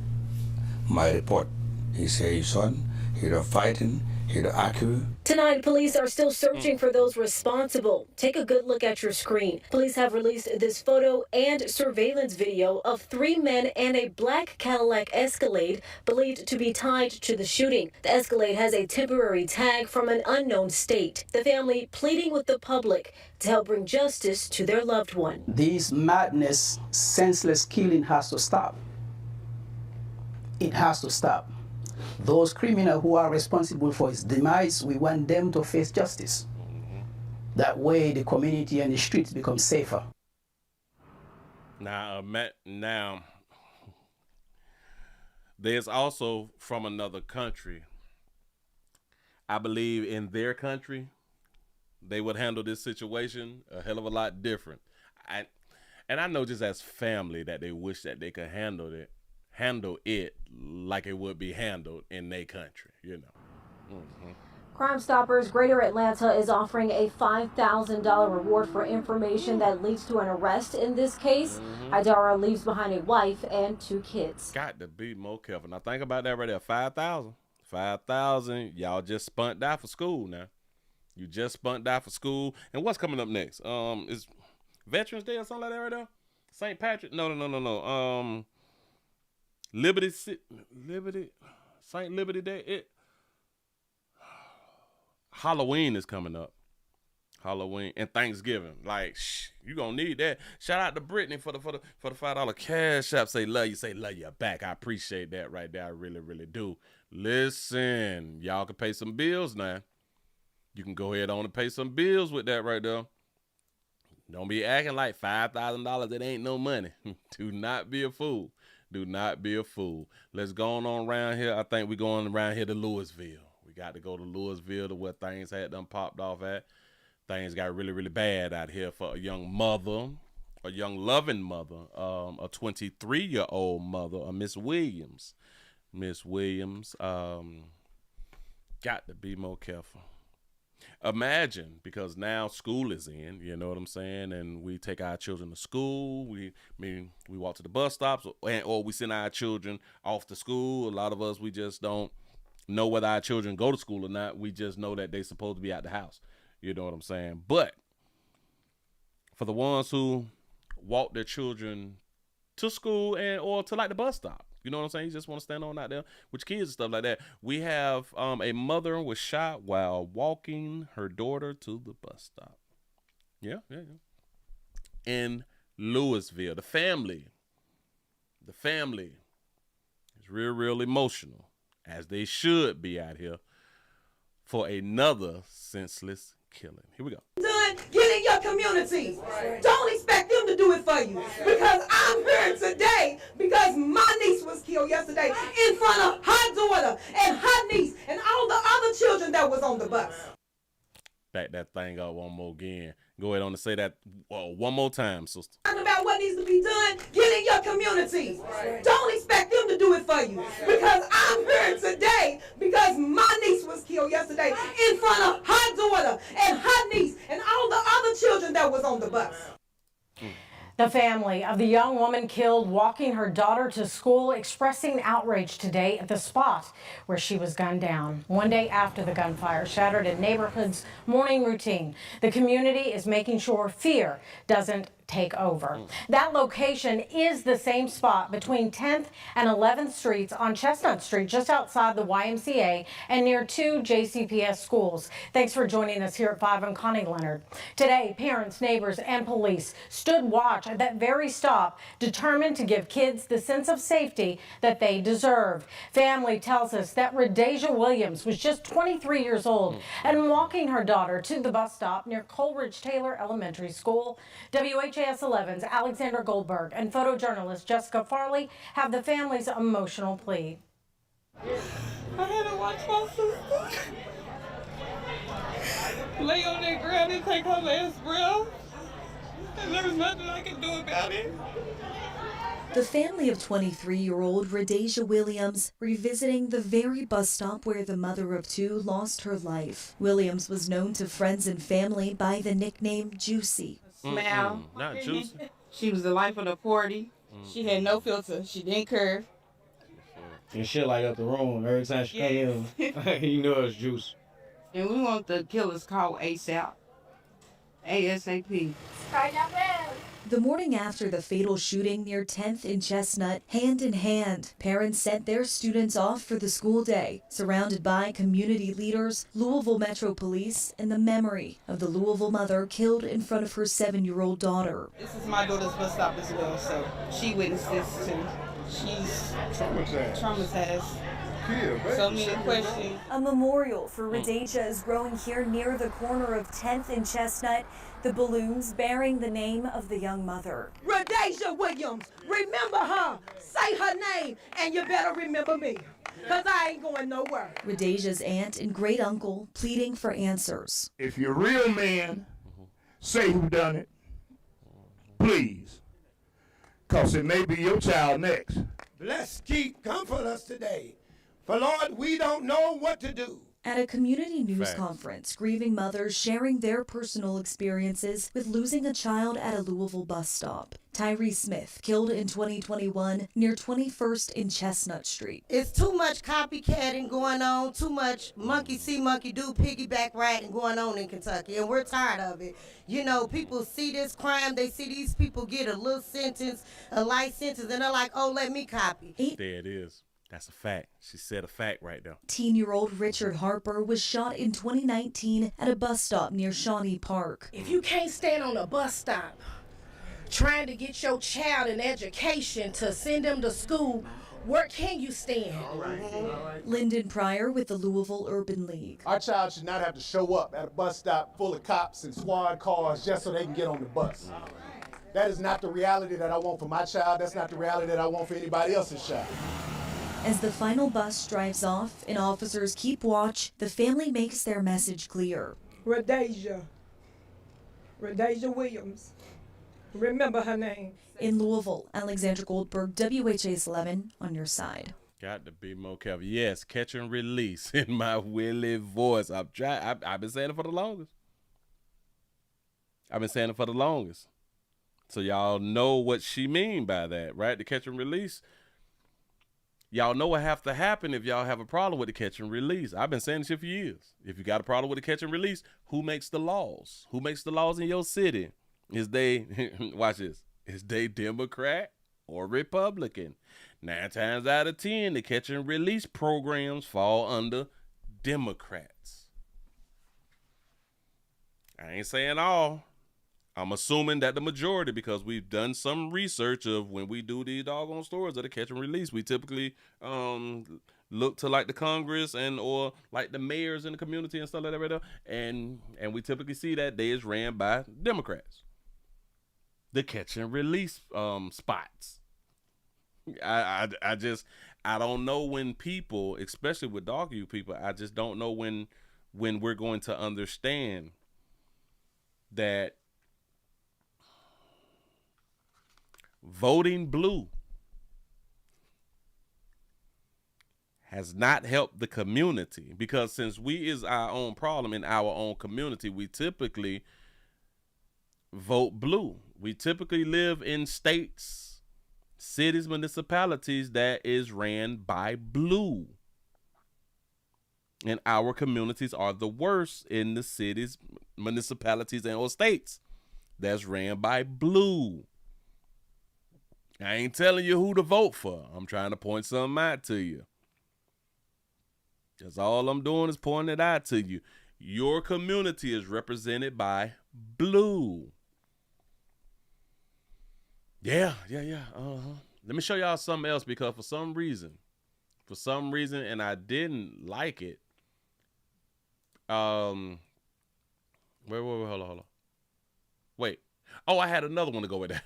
report, he says his son, he don't fighting, he don't argue.
Tonight, police are still searching for those responsible. Take a good look at your screen. Police have released this photo and surveillance video of 3 men and a black Cadillac Escalade believed to be tied to the shooting. The Escalade has a temporary tag from an unknown state. The family pleading with the public to help bring justice to their loved one.
This madness, senseless killing has to stop. It has to stop. Those criminals who are responsible for his demise, we want them to face justice. That way the community and the streets become safer.
Now, there's also from another country. I believe in their country, they would handle this situation a hell of a lot different. And I know just as family that they wish that they could handle it like it would be handled in their country, you know.
Crime Stoppers Greater Atlanta is offering a $5,000 reward for information that leads to an arrest in this case. Haidara leaves behind a wife and 2 kids.
Got to be more careful. Now think about that right there. 5,000. 5,000. Y'all just spunked out for school now. You just spunked out for school. And what's coming up next? Is Veterans Day or something like that right there? St. Patrick? No. St. Liberty Day. Halloween is coming up. Halloween and Thanksgiving. Like, you gonna need that. Shout out to Brittany for the $5 cash app. Say love you back. I appreciate that right there. I really, really do. Listen, y'all can pay some bills now. You can go ahead on and pay some bills with that right there. Don't be acting like $5,000. It ain't no money. Do not be a fool. Do not be a fool. Let's go on around here. I think we're going around here to Louisville. We got to go to Louisville to where things had done popped off at. Things got really, really bad out here for a young mother, a young loving mother, a 23-year-old mother, a Miss Williams. Miss Williams, got to be more careful. Imagine, because now school is in, you know what I'm saying, and we take our children to school. We walk to the bus stops, or we send our children off to school. A lot of us, we just don't know whether our children go to school or not. We just know that they're supposed to be at the house. You know what I'm saying? But for the ones who walk their children to school or to like the bus stop, you know what I'm saying? You just want to stand on out there with your kids and stuff like that. We have a mother was shot while walking her daughter to the bus stop. Yeah. In Louisville. The family is real emotional, as they should be out here, for another senseless killing. Here we go.
Done, get in your communities. Don't expect them to do it for you. Because I'm here today because my niece was killed yesterday in front of her daughter and her niece and all the other children that was on the bus.
Back that thing up one more again. Go ahead on and say that one more time, sister.
Talking about what needs to be done, get in your communities. Don't expect them to do it for you. Because I'm here today because my niece was killed yesterday in front of her daughter and her niece and all the other children that was on the bus.
The family of the young woman killed walking her daughter to school expressing outrage today at the spot where she was gunned down. One day after the gunfire shattered a neighborhood's morning routine, the community is making sure fear doesn't take over. That location is the same spot between 10th and 11th Streets on Chestnut Street, just outside the YMCA and near 2 JCPS schools. Thanks for joining us here at 5. I'm Connie Leonard. Today, parents, neighbors, and police stood watch at that very stop, determined to give kids the sense of safety that they deserve. Family tells us that Redaja Williams was just 23 years old and walking her daughter to the bus stop near Coleridge Taylor Elementary School. WHAS 11's Alexander Goldberg and photojournalist Jessica Farley have the family's emotional plea.
I had to watch my sister lay on that ground and take her last breath, and there was nothing I could do about it.
The family of 23-year-old Redaja Williams revisiting the very bus stop where the mother of two lost her life. Williams was known to friends and family by the nickname Juicy.
Smile.
Not juicy.
She was the life of the party. She had no filter. She didn't curve.
And shit like up the room every time she came in. You know it's juice.
And we want the killers called ASAP. ASAP.
The morning after the fatal shooting near 10th and Chestnut, hand in hand, parents sent their students off for the school day, surrounded by community leaders, Louisville Metro Police, and the memory of the Louisville mother killed in front of her 7-year-old daughter.
This is my daughter's bus stop as well, so she witnessed this too. She's traumatized. So many questions.
A memorial for Redaja is growing here near the corner of 10th and Chestnut, the balloons bearing the name of the young mother.
Redaja Williams, remember her. Say her name, and you better remember me, because I ain't going nowhere.
Redaja's aunt and great uncle pleading for answers.
If you're a real man, say who done it, please, because it may be your child next.
Bless, keep, comfort us today. For Lord, we don't know what to do.
At a community news conference, grieving mothers sharing their personal experiences with losing a child at a Louisville bus stop. Tyree Smith, killed in 2021 near 21st and Chestnut Street.
It's too much copycatting going on, too much monkey see, monkey do, piggyback riding going on in Kentucky, and we're tired of it. You know, people see this crime, they see these people get a little sentence, a light sentence, and they're like, oh, let me copy.
There it is. That's a fact. She said a fact right there.
18-year-old Richard Harper was shot in 2019 at a bus stop near Shawnee Park.
If you can't stand on a bus stop trying to get your child an education to send them to school, where can you stand?
Lyndon Pryor with the Louisville Urban League.
Our child should not have to show up at a bus stop full of cops and squad cars just so they can get on the bus. That is not the reality that I want for my child. That's not the reality that I want for anybody else's child.
As the final bus drives off and officers keep watch, the family makes their message clear.
Redaja Williams. Remember her name.
In Louisville, Alexander Goldberg, WHAS 11 on your side.
Got to be more careful. Yes, catch and release in my Willie voice. I've been saying it for the longest. So y'all know what she mean by that, right? The catch and release. Y'all know what have to happen if y'all have a problem with the catch and release. I've been saying this shit for years. If you got a problem with the catch and release, who makes the laws? Who makes the laws in your city? Is they, watch this, is they Democrat or Republican? 9 times out of 10, the catch and release programs fall under Democrats. I ain't saying all. I'm assuming that the majority, because we've done some research of when we do these doggone stories of the catch and release, we typically look to like the Congress and or like the mayors in the community and stuff like that right there, and we typically see that they is ran by Democrats. The catch and release spots. I don't know when people, especially with dog you people, I just don't know when we're going to understand that voting blue has not helped the community, because since we is our own problem in our own community, we typically vote blue. We typically live in states, cities, municipalities that is ran by blue. And our communities are the worst in the cities, municipalities, and or states that's ran by blue. I ain't telling you who to vote for. I'm trying to point something out to you. That's all I'm doing is pointing it out to you. Your community is represented by blue. Yeah. Let me show y'all something else, because for some reason, and I didn't like it. Wait, hold on. Wait. Oh, I had another one to go with that.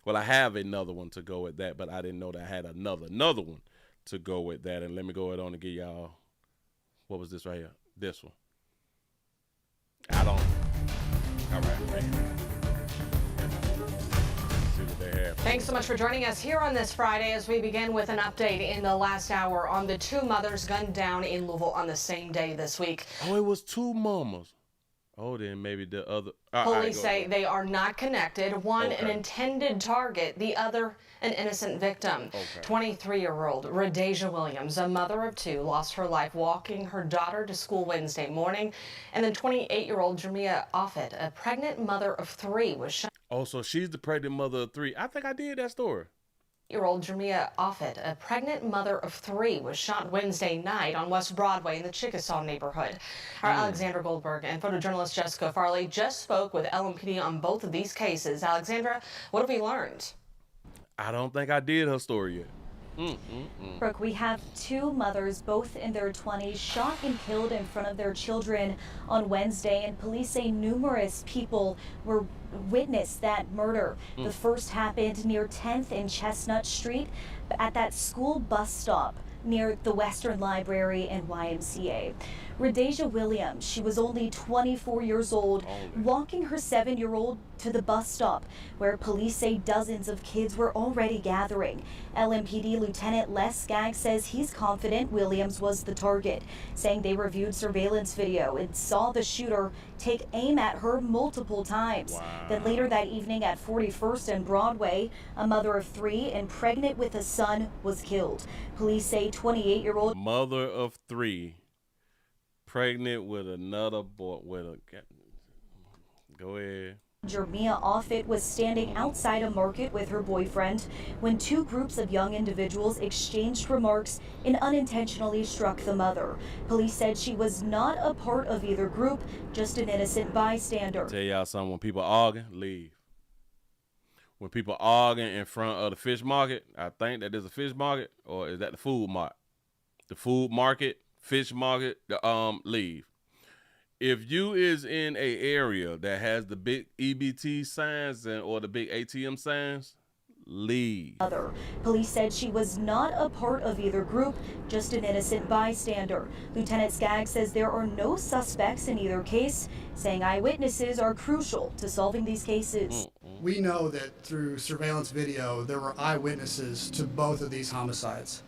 Well, I have another one to go with that, but I didn't know that I had another one to go with that. And let me go ahead on and give y'all, what was this right here? This one. All right.
Thanks so much for joining us here on this Friday as we begin with an update in the last hour on the two mothers gunned down in Louisville on the same day this week.
Oh, it was two mamas. Oh, then maybe the other.
Police say they are not connected. One, an intended target, the other, an innocent victim. 23-year-old Redaja Williams, a mother of two, lost her life walking her daughter to school Wednesday morning. And then 28-year-old Jermia Offit, a pregnant mother of three, was shot.
Oh, so she's the pregnant mother of three. I think I did that story.
Year-old Jermia Offit, a pregnant mother of three, was shot Wednesday night on West Broadway in the Chickasaw neighborhood. Our Alexandra Goldberg and photojournalist Jessica Farley just spoke with LMPD on both of these cases. Alexandra, what have we learned?
I don't think I did her story yet.
Brooke, we have two mothers, both in their 20s, shot and killed in front of their children on Wednesday, and police say numerous people were witnessed that murder. The first happened near 10th and Chestnut Street at that school bus stop near the Western Library and YMCA. Redaja Williams, she was only 24 years old, walking her 7-year-old to the bus stop, where police say dozens of kids were already gathering. LMPD Lieutenant Les Skaggs says he's confident Williams was the target, saying they reviewed surveillance video and saw the shooter take aim at her multiple times. Then later that evening at 41st and Broadway, a mother of three and pregnant with a son was killed. Police say 28-year-old
mother of three, pregnant with another boy, go ahead.
Jermia Offit was standing outside a market with her boyfriend when two groups of young individuals exchanged remarks and unintentionally struck the mother. Police said she was not a part of either group, just an innocent bystander.
Tell y'all something, when people arguing, leave. When people arguing in front of the fish market, I think that there's a fish market, or is that the food mart? The food market, fish market, leave. If you is in a area that has the big EBT signs or the big ATM signs, leave.
Police said she was not a part of either group, just an innocent bystander. Lieutenant Skaggs says there are no suspects in either case, saying eyewitnesses are crucial to solving these cases.
We know that through surveillance video, there were eyewitnesses to both of these homicides.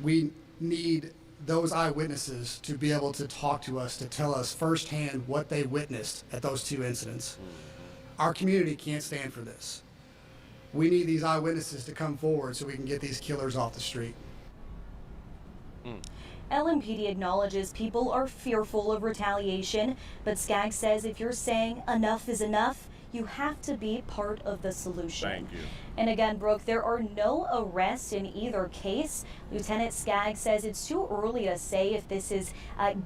We need those eyewitnesses to be able to talk to us, to tell us firsthand what they witnessed at those two incidents. Our community can't stand for this. We need these eyewitnesses to come forward so we can get these killers off the street.
LMPD acknowledges people are fearful of retaliation, but Skaggs says if you're saying enough is enough, you have to be part of the solution.
Thank you.
And again, Brooke, there are no arrests in either case. Lieutenant Skaggs says it's too early to say if this is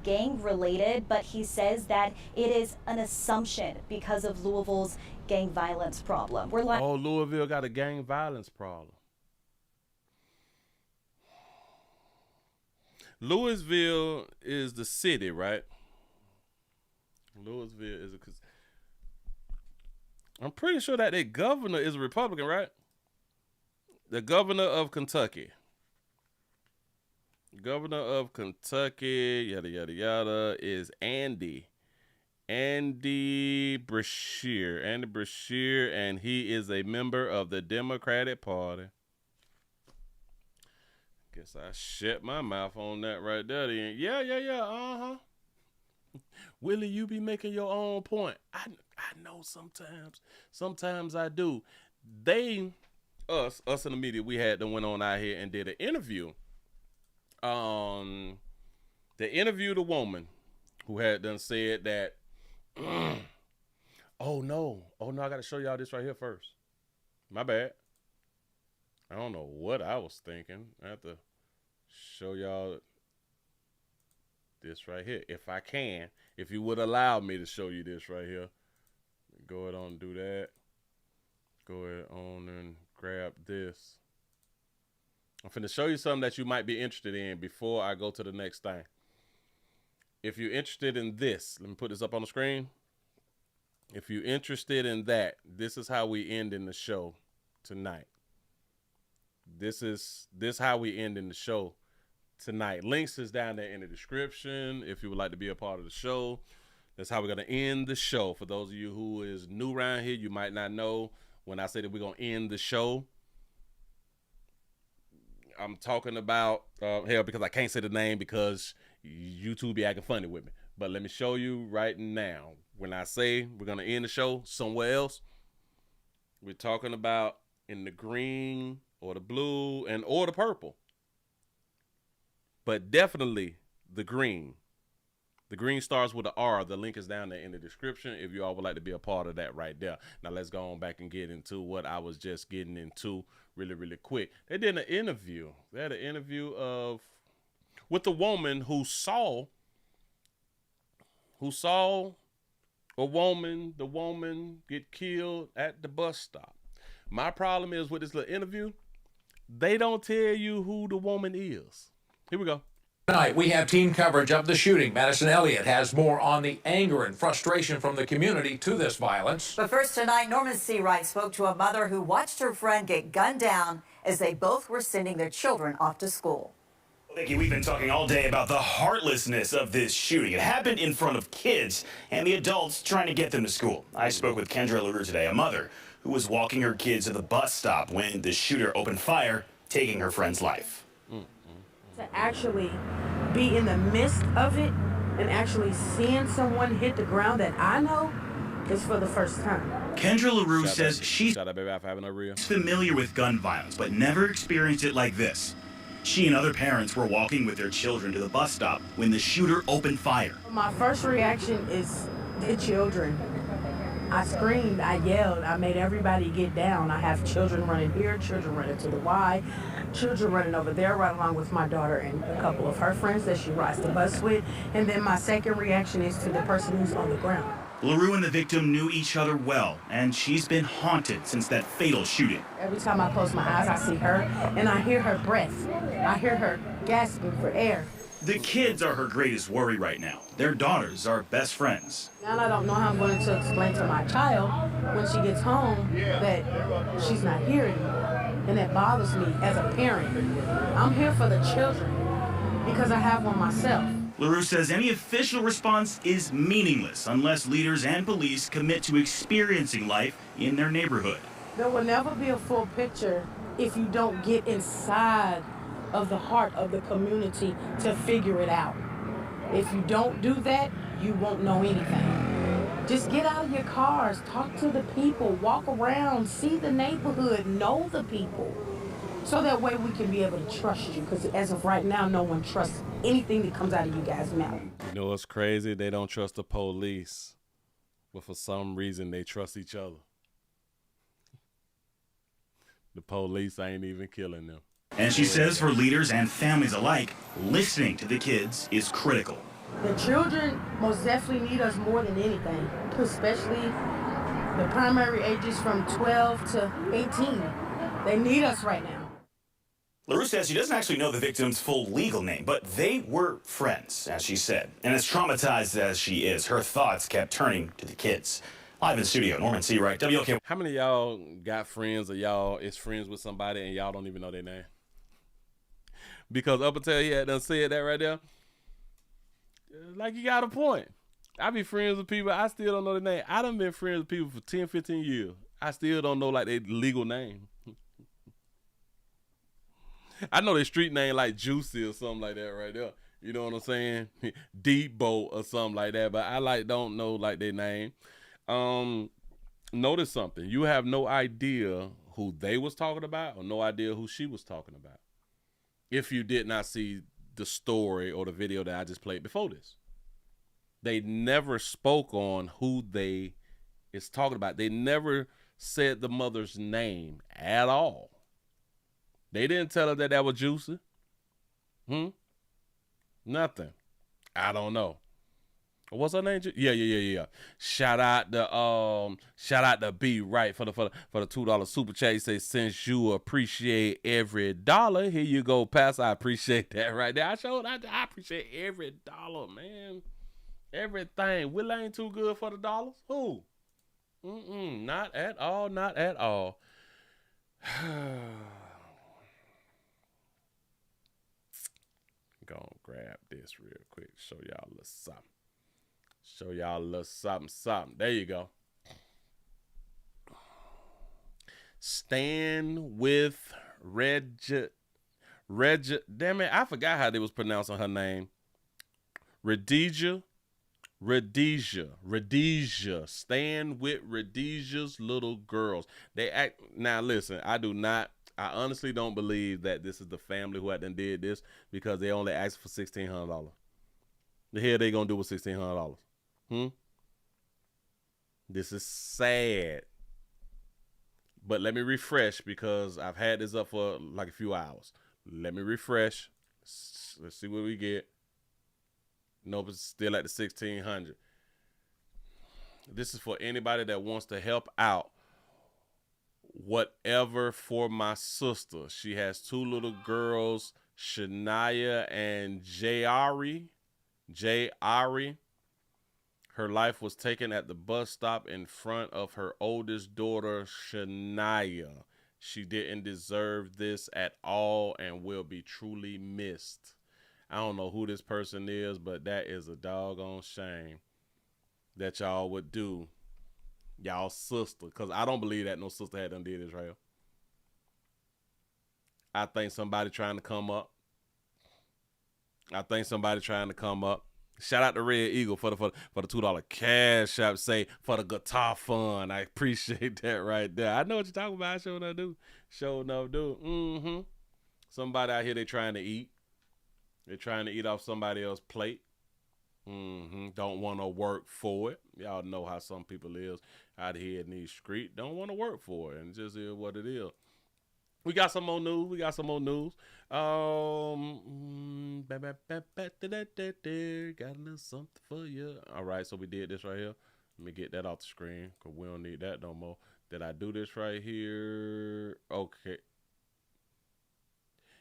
gang related, but he says that it is an assumption because of Louisville's gang violence problem.
Oh, Louisville got a gang violence problem. Louisville is the city, right? Louisville is I'm pretty sure that their governor is a Republican, right? The governor of Kentucky. Governor of Kentucky, yada, yada, yada, is Andy Brashear. Andy Brashear, and he is a member of the Democratic Party. Guess I shut my mouth on that right there. Yeah, Willie, you be making your own point. I know sometimes I do. Us in the media, we had them went on out here and did an interview. They interviewed a woman who had done said that, oh no, I got to show y'all this right here first. My bad. I don't know what I was thinking. I have to show y'all this right here. If I can, if you would allow me to show you this right here. Go ahead on and do that. Go ahead on and grab this. I'm finna show you something that you might be interested in before I go to the next thing. If you're interested in this, let me put this up on the screen. If you're interested in that, this is how we end in the show tonight. This how we end in the show tonight. Links is down there in the description if you would like to be a part of the show. That's how we're going to end the show. For those of you who is new around here, you might not know when I say that we're going to end the show. I'm talking about, because I can't say the name because YouTube be acting funny with me. But let me show you right now. When I say we're going to end the show somewhere else, we're talking about in the green or the blue or the purple. But definitely the green. The green starts with an R. The link is down there in the description if you all would like to be a part of that right there. Now let's go on back and get into what I was just getting into really, really quick. They did an interview. They had an interview with a woman who saw the woman get killed at the bus stop. My problem is with this little interview, they don't tell you who the woman is. Here we go.
Tonight, we have team coverage of the shooting. Madison Elliott has more on the anger and frustration from the community to this violence.
But first tonight, Norman Seawright spoke to a mother who watched her friend get gunned down as they both were sending their children off to school.
Vicki, we've been talking all day about the heartlessness of this shooting. It happened in front of kids and the adults trying to get them to school. I spoke with Kendra LaRue today, a mother who was walking her kids to the bus stop when the shooter opened fire, taking her friend's life.
To actually be in the midst of it and actually seeing someone hit the ground that I know is for the first time.
Kendra LaRue says she's
familiar
with gun violence, but never experienced it like this. She and other parents were walking with their children to the bus stop when the shooter opened fire.
My first reaction is the children. I screamed, I yelled, I made everybody get down. I have children running here, children running to the Y, children running over there right along with my daughter and a couple of her friends that she rides the bus with. And then my second reaction is to the person who's on the ground.
LaRue and the victim knew each other well, and she's been haunted since that fatal shooting.
Every time I close my eyes, I see her, and I hear her breath. I hear her gasping for air.
The kids are her greatest worry right now. Their daughters are best friends.
Now I don't know how I'm going to explain to my child when she gets home that she's not here anymore. And that bothers me as a parent. I'm here for the children because I have one myself.
LaRue says any official response is meaningless unless leaders and police commit to experiencing life in their neighborhood.
There will never be a full picture if you don't get inside of the heart of the community to figure it out. If you don't do that, you won't know anything. Just get out of your cars, talk to the people, walk around, see the neighborhood, know the people. So that way we can be able to trust you, because as of right now, no one trusts anything that comes out of you guys' mouth.
You know what's crazy? They don't trust the police, but for some reason they trust each other. The police ain't even killing them.
And she says for leaders and families alike, listening to the kids is critical.
The children most definitely need us more than anything, especially the primary ages from 12 to 18. They need us right now.
LaRue says she doesn't actually know the victim's full legal name, but they were friends, as she said. And as traumatized as she is, her thoughts kept turning to the kids. Live in studio, Norman Seawright, WLK.
How many of y'all got friends or y'all is friends with somebody and y'all don't even know their name? Because up until he had done said that right there, like you got a point. I be friends with people, I still don't know their name. I done been friends with people for 10, 15 years. I still don't know like their legal name. I know their street name like Juicy or something like that right there. You know what I'm saying? Debo or something like that. But I don't know like their name. Notice something. You have no idea who they was talking about or no idea who she was talking about. If you did not see the story or the video that I just played before this. They never spoke on who they is talking about. They never said the mother's name at all. They didn't tell her that was Juicy. Nothing. I don't know. What's her name? Yeah. Shout out to B Right for the $2 super chat. He says, since you appreciate every dollar, here you go, Pastor. I appreciate that right there. I appreciate every dollar, man. Everything. Will ain't too good for the dollars. Who? Not at all. Not at all. Gonna grab this real quick. Show y'all a little something. Something. There you go. Stand with Redaja. Damn it, I forgot how they was pronouncing her name. Redaja. Stand with Redaja's little girls. They act now. Listen, I honestly don't believe that this is the family who had done did this because they only asked for $1,600. The hell they gonna do with $1,600? This is sad. But let me refresh because I've had this up for like a few hours. Let me refresh. Let's see what we get. Nope, it's still at the 1,600. This is for anybody that wants to help out. Whatever for my sister. She has two little girls, Shania and Jari. Her life was taken at the bus stop in front of her oldest daughter, Shania. She didn't deserve this at all and will be truly missed. I don't know who this person is, but that is a doggone shame that y'all would do. Y'all sister. Because I don't believe that no sister had done did this right here. I think somebody trying to come up. Shout out to Red Eagle for the $2 cash app. Say for the guitar fund. I appreciate that right there. I know what you're talking about. I sure enough do. Somebody out here they trying to eat. They're trying to eat off somebody else's plate. Don't want to work for it. Y'all know how some people is out here in these streets. Don't want to work for it, and just is what it is. We got some more news. Got a little something for you. All right, so we did this right here. Let me get that off the screen because we don't need that no more. Did I do this right here? Okay.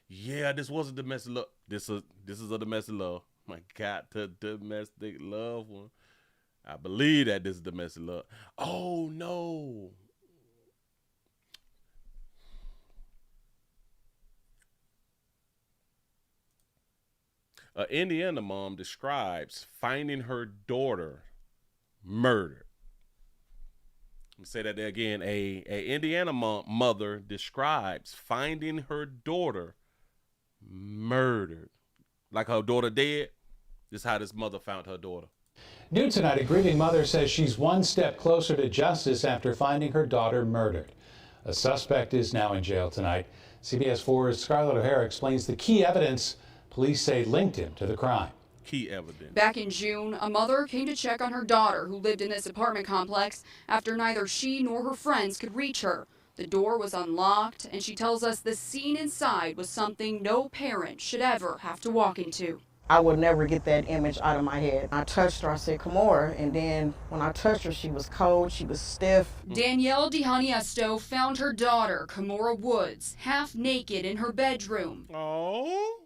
Yeah, this was a domestic love. This is a domestic love. My God, the domestic love one. I believe that this is domestic love. Oh no. Indiana mom describes finding her daughter murdered. Let me say that again. A Indiana mother describes finding her daughter murdered. Like her daughter dead. This is how this mother found her daughter.
New tonight, a grieving mother says she's one step closer to justice after finding her daughter murdered. A suspect is now in jail tonight. CBS 4's Scarlett O'Hara explains the key evidence police say linked him to the crime.
Key evidence.
Back in June, a mother came to check on her daughter who lived in this apartment complex after neither she nor her friends could reach her. The door was unlocked, and she tells us the scene inside was something no parent should ever have to walk into.
I would never get that image out of my head. I touched her, I said, Kamora, and then when I touched her, she was cold, she was stiff.
Danielle DeHaniesto found her daughter, Kamora Woods, half naked in her bedroom.
Oh,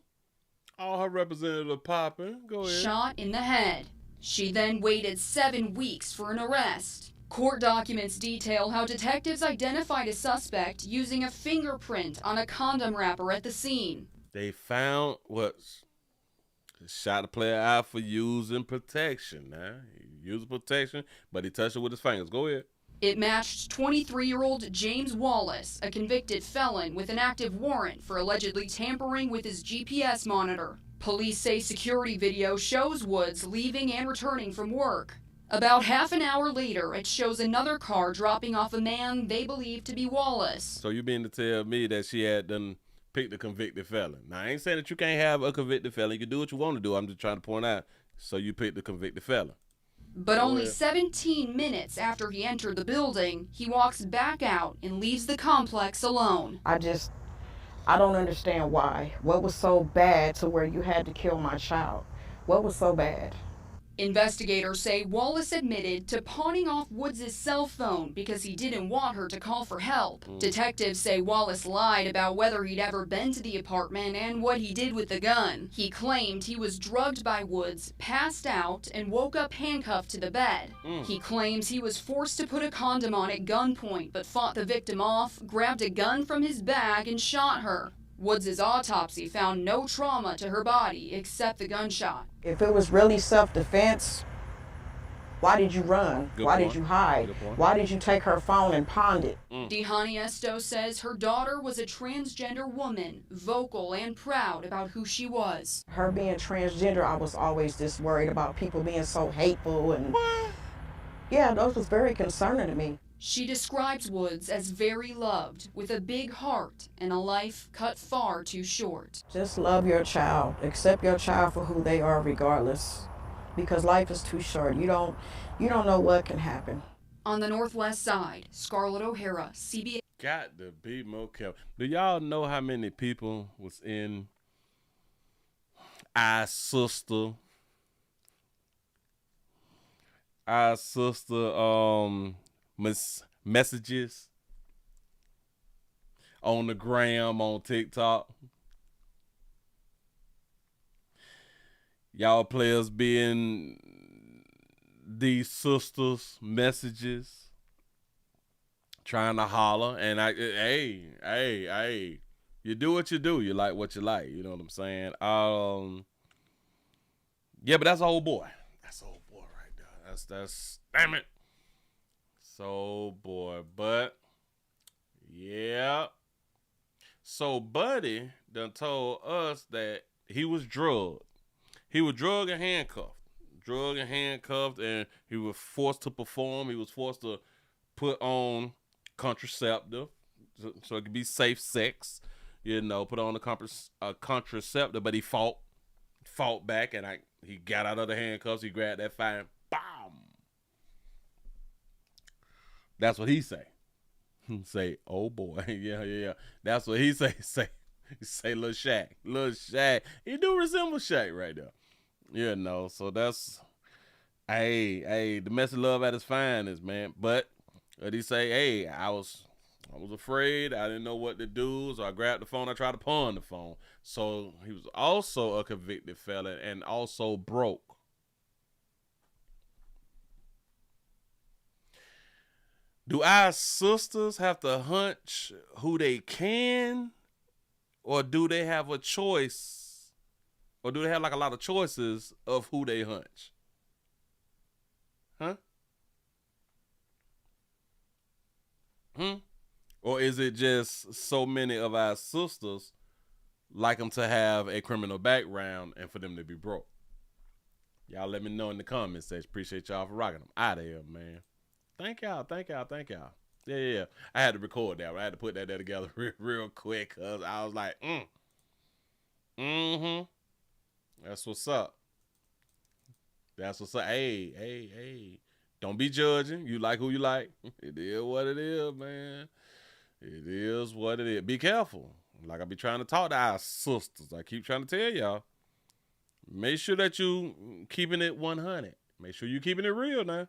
all her representative popping. Go ahead.
Shot in the head. She then waited 7 weeks for an arrest. Court documents detail how detectives identified a suspect using a fingerprint on a condom wrapper at the scene.
They found what's shot a player out for using protection. Now, he used protection, but he touched it with his fingers. Go ahead.
It matched 23-year-old James Wallace, a convicted felon with an active warrant for allegedly tampering with his GPS monitor. Police say security video shows Woods leaving and returning from work. About half an hour later, it shows another car dropping off a man they believe to be Wallace.
So you mean to tell me that she had done picked a convicted felon? Now, I ain't saying that you can't have a convicted felon. You can do what you want to do. I'm just trying to point out. So you picked a convicted felon.
But only 17 minutes after he entered the building, he walks back out and leaves the complex alone.
I don't understand why. What was so bad to where you had to kill my child? What was so bad?
Investigators say Wallace admitted to pawning off Woods' cell phone because he didn't want her to call for help. Detectives say Wallace lied about whether he'd ever been to the apartment and what he did with the gun. He claimed he was drugged by Woods, passed out, and woke up handcuffed to the bed. He claims he was forced to put a condom on at gunpoint but fought the victim off, grabbed a gun from his bag, and shot her. Woods' autopsy found no trauma to her body except the gunshot.
If it was really self-defense, why did you run? Why did you hide? Why did you take her phone and pawn it?
Dehani Esto says her daughter was a transgender woman, vocal and proud about who she was.
Her being transgender, I was always just worried about people being so hateful, and yeah, those was very concerning to me.
She describes Woods as very loved, with a big heart and a life cut far too short.
Just love your child. Accept your child for who they are regardless. Because life is too short. You don't know what can happen.
On the Northwest Side, Scarlett O'Hara, CBS.
Got to be more careful. Do y'all know how many people was in Our Sister messages on the gram, on TikTok? Y'all players being these sisters' messages, trying to holler, and hey, you do what you do. You like what you like. You know what I'm saying? Yeah, but that's old boy. That's old boy right there. That's damn it. So boy, but yeah. So Buddy done told us that he was drugged. He was drugged and handcuffed. And he was forced to perform. He was forced to put on contraceptive so it could be safe sex. You know, put on a contraceptive, but he fought back, and he got out of the handcuffs. He grabbed that fire, bam. That's what he say. Say, oh boy, yeah. That's what he say. Say, Lil Shaq. He do resemble Shaq right there. You know, so that's, the messy love at its finest, man. But what he say, hey, I was afraid. I didn't know what to do, so I grabbed the phone. I tried to pawn the phone. So he was also a convicted felon and also broke. Do our sisters have to hunch who they can, or do they have a choice, or do they have like a lot of choices of who they hunch? Huh? Or is it just so many of our sisters like them to have a criminal background and for them to be broke? Y'all let me know in the comments section. Appreciate y'all for rocking them. Out of here, man. Thank y'all. Yeah. I had to record that. I had to put that there together real quick because I was like, That's what's up. Hey. Don't be judging. You like who you like. It is what it is, man. It is what it is. Be careful. Like I be trying to talk to our sisters. I keep trying to tell y'all. Make sure that you keeping it 100. Make sure you keeping it real now.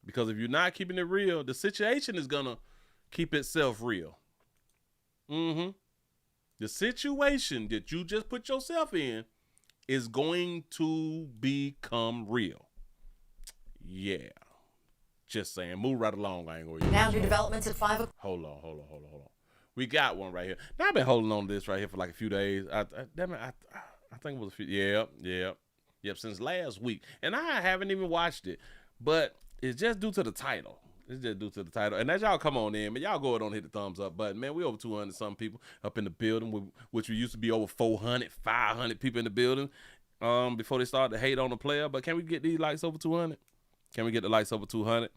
Because if you're not keeping it real, the situation is going to keep itself real. The situation that you just put yourself in is going to become real. Yeah. Just saying. Move right along. I ain't going to.
Now new developments at 5 o'clock.
Hold on. We got one right here. Now, I've been holding on to this right here for like a few days. I think it was a few. Yep, since last week. And I haven't even watched it. But it's just due to the title. It's just due to the title. And as y'all come on in, man, y'all go ahead and hit the thumbs up button. Man, we over 200 some people up in the building, which we used to be over 400, 500 people in the building before they started to hate on the player. But can we get these likes over 200? Can we get the likes over 200?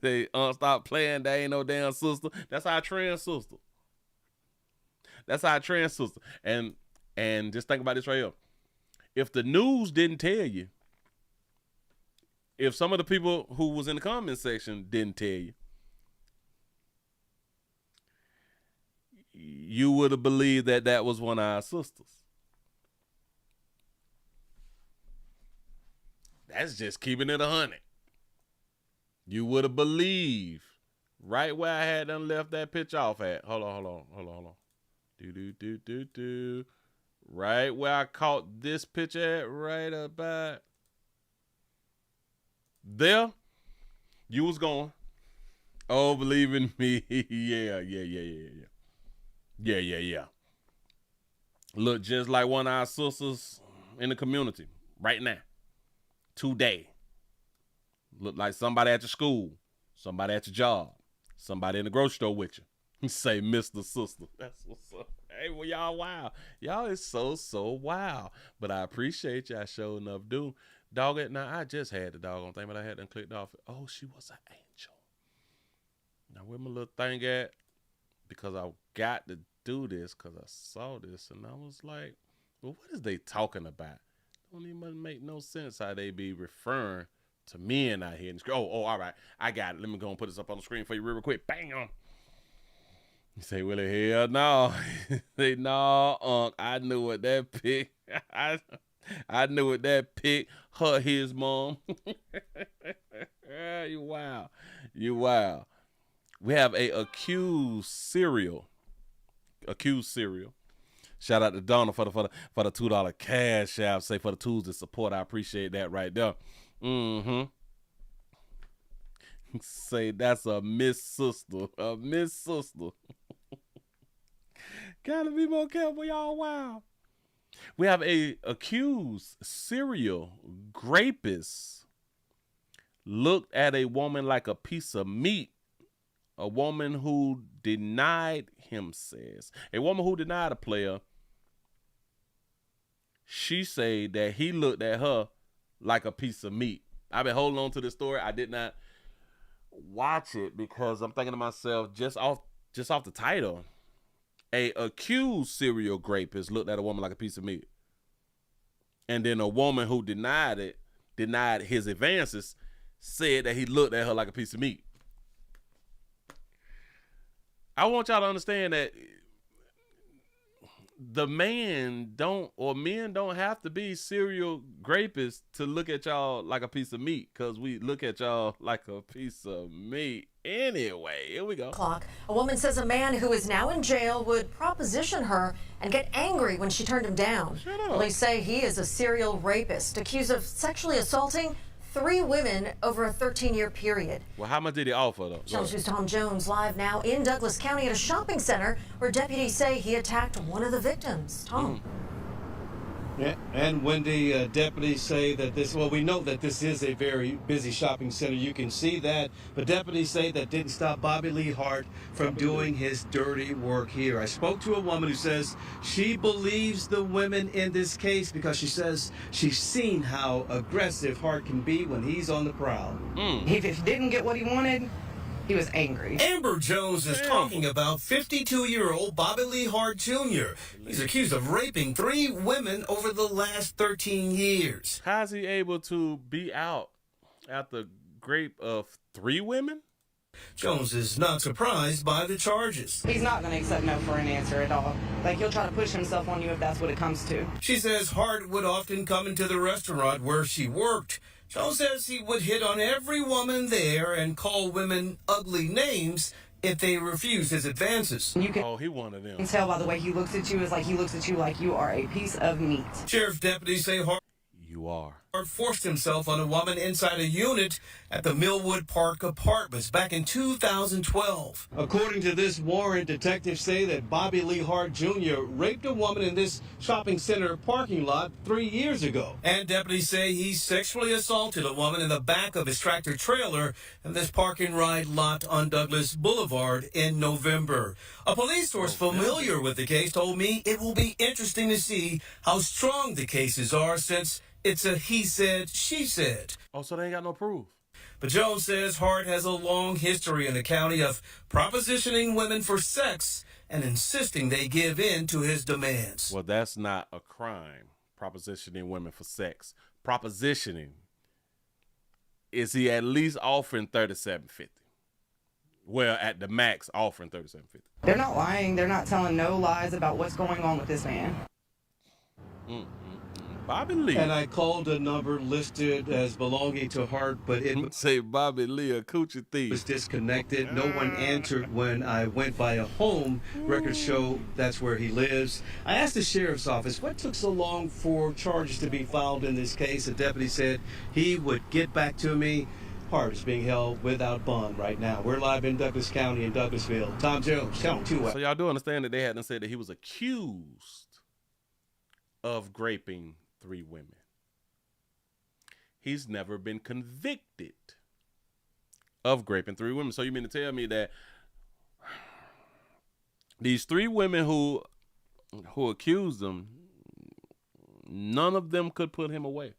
They stop playing. They ain't no damn sister. That's our trend sister. That's our trend sister. And just think about this right here. If the news didn't tell you, if some of the people who was in the comment section didn't tell you, you would have believed that that was one of our sisters. That's just keeping it 100. You would have believed right where I had done left that pitch off at. Hold on. Do. Right where I caught this pitch at, right about there, you was going. Oh, believe in me. Yeah. Look just like one of our sisters in the community right now. Today. Look like somebody at your school, somebody at your job, somebody in the grocery store with you. Say Mr. Sister. That's what's up. Hey, well, y'all wild. Y'all is so wild. But I appreciate y'all sure enough do. Dog it. Now, I just had the doggone thing, but I had done clicked off. Oh, she was an angel. Now, where my little thing at? Because I got to do this because I saw this, and I was like, well, what is they talking about? Don't even make no sense how they be referring to men out here. Oh, all right. I got it. Let me go and put this up on the screen for you real quick. Bam. You say, Willie, hell no. Say, no, I knew what that pick. I knew what that pick hurt his mom. You wild. We have a accused serial. Shout out to Donna for the $2 cash app. Say for the Tuesday support. I appreciate that right there. Say that's a miss sister. Gotta be more careful, y'all. Wow. We have a accused serial rapist looked at a woman like a piece of meat. A woman who denied him says. A woman who denied a player. She said that he looked at her like a piece of meat. I've been holding on to this story. I did not watch it because I'm thinking to myself, just off the title, a accused serial rapist looked at a woman like a piece of meat. And then a woman who denied his advances, said that he looked at her like a piece of meat. I want y'all to understand that men don't have to be serial rapists to look at y'all like a piece of meat, because we look at y'all like a piece of meat anyway. Here we go.
A woman says a man who is now in jail would proposition her and get angry when she turned him down. Police say he is a serial rapist accused of sexually assaulting 3 women over a 13-year period.
Well, how much did he offer, though?
Channel 2's Tom Jones live now in Douglas County at a shopping center where deputies say he attacked one of the victims. Tom.
Yeah, and when the deputies say that we know that this is a very busy shopping center. You can see that. But deputies say that didn't stop Bobby Lee Hart from doing his dirty work here. I spoke to a woman who says she believes the women in this case because she says she's seen how aggressive Hart can be when he's on the prowl.
If he didn't get what he wanted, he was angry.
Amber Jones is talking about 52-year-old Bobby Lee Hart Jr. He's accused of raping 3 women over the last 13 years.
How's he able to be out after rape of 3 women?
Jones is not surprised by the charges.
He's not going to accept no for an answer at all. Like, he'll try to push himself on you if that's what it comes to.
She says Hart would often come into the restaurant where she worked. Jones says he would hit on every woman there and call women ugly names if they refused his advances.
He
one of them.
You can tell by the way he looks at you, is like he looks at you like you are a piece of meat.
Sheriff's deputies say Hart.
You you are.
Forced himself on a woman inside a unit at the Millwood Park Apartments back in 2012.
According to this warrant, detectives say that Bobby Lee Hart Jr. raped a woman in this shopping center parking lot 3 years ago.
And deputies say he sexually assaulted a woman in the back of his tractor trailer in this park and ride lot on Douglas Boulevard in November. A police source familiar with the case told me it will be interesting to see how strong the cases are since it's a he said, she said.
Oh, so they ain't got no proof.
But Jones says Hart has a long history in the county of propositioning women for sex and insisting they give in to his demands.
Well, that's not a crime, propositioning women for sex. Propositioning, is he at least offering $37.50? Well, at the max, offering $37.50.
They're not lying. They're not telling no lies about what's going on with this man.
Bobby Lee.
And I called a number listed as belonging to Hart, but it
say Bobby Lee a coochie thief.
Was disconnected. No one answered when I went by a home. Records show that's where he lives. I asked the sheriff's office what took so long for charges to be filed in this case. The deputy said he would get back to me. Hart is being held without bond right now. We're live in Douglas County in Douglasville. Tom Jones, Channel 2.
So y'all do understand that they hadn't said that he was accused of raping 3 women. He's never been convicted of raping 3 women. So you mean to tell me that these 3 women who accused him, none of them could put him away?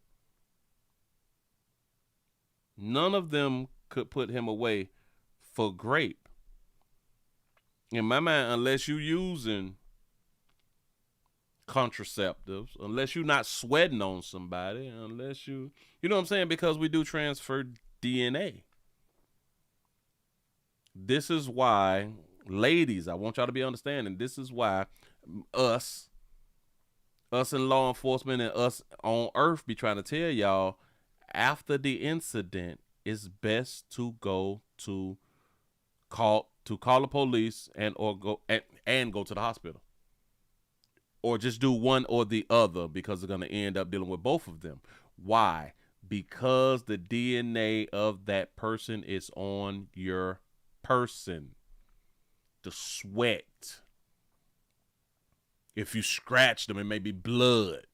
None of them could put him away for rape. In my mind, unless you using contraceptives, unless you're not sweating on somebody, unless you know what I'm saying, because we do transfer DNA. This is why, ladies, I want y'all to be understanding, this is why us in law enforcement and us on earth be trying to tell y'all, after the incident, it's best to go to call the police and go to the hospital. Or just do one or the other, because they're going to end up dealing with both of them. Why? Because the DNA of that person is on your person. The sweat. If you scratch them, it may be blood.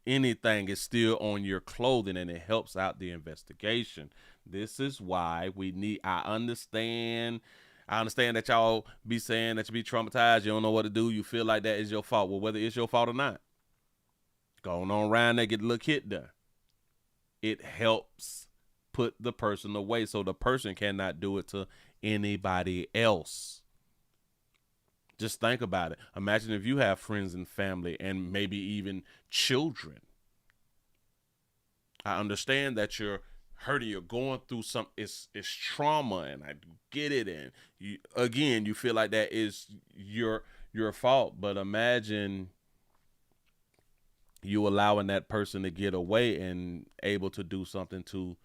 Anything is still on your clothing, and it helps out the investigation. This is why we need, I understand that y'all be saying that you be traumatized, you don't know what to do, you feel like that is your fault. Well, whether it's your fault or not, going on around there, get a little hit there. It helps put the person away so the person cannot do it to anybody else. Just think about it. Imagine if you have friends and family and maybe even children. I understand that you're hurting, you're going through it's trauma, and I get it, and you feel like that is your fault. But imagine you allowing that person to get away and able to do something to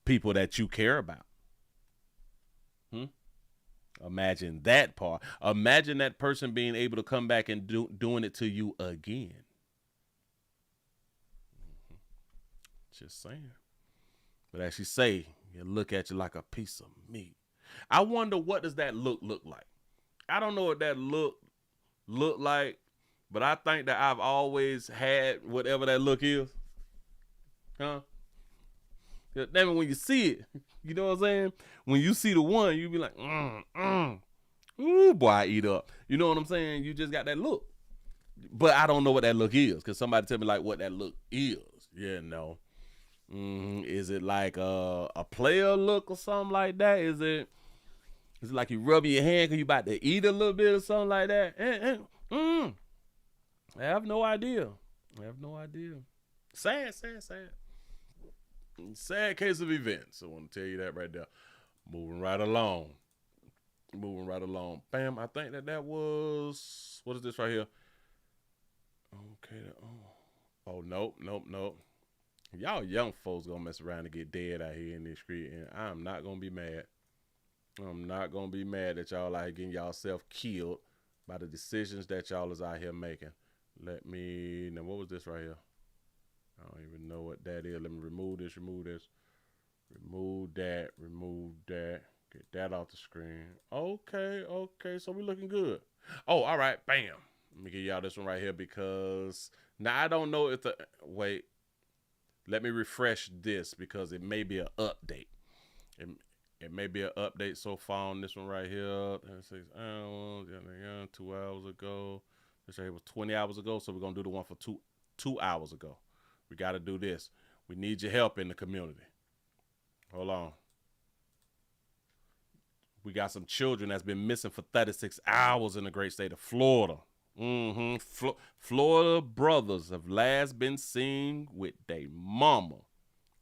people that you care about. Imagine that part. Imagine that person being able to come back and doing it to you again. Just saying. But as you say, you look at you like a piece of meat. I wonder, what does that look like? I don't know what that look like, but I think that I've always had whatever that look is. Huh? Then when you see it, you know what I'm saying? When you see the one, you be like, ooh, boy, I eat up. You know what I'm saying? You just got that look. But I don't know what that look is, because somebody tell me like what that look is. Yeah, no. Is it like a player look or something like that? Is it like you rubbing your hand because you about to eat a little bit or something like that? I have no idea. Sad. Sad case of events. I want to tell you that right there. Moving right along. Bam, I think that was, what is this right here? Okay. Oh, nope. Y'all young folks gonna mess around and get dead out here in this street, and I'm not gonna be mad. I'm not gonna be mad that y'all out here getting y'allself killed by the decisions that y'all is out here making. Now what was this right here? I don't even know what that is. Let me remove this. Remove that. Get that off the screen. Okay. So we looking good. Oh, all right. Bam. Let me give y'all this one right here because now I don't know if wait. Let me refresh this because it may be an update. It may be an update so far on this one right here. It says 2 hours ago. This right here was 20 hours ago, so we're gonna do the one for two hours ago. We got to do this. We need your help in the community. Hold on. We got some children that's been missing for 36 hours in the great state of Florida. Florida brothers have last been seen with their mama,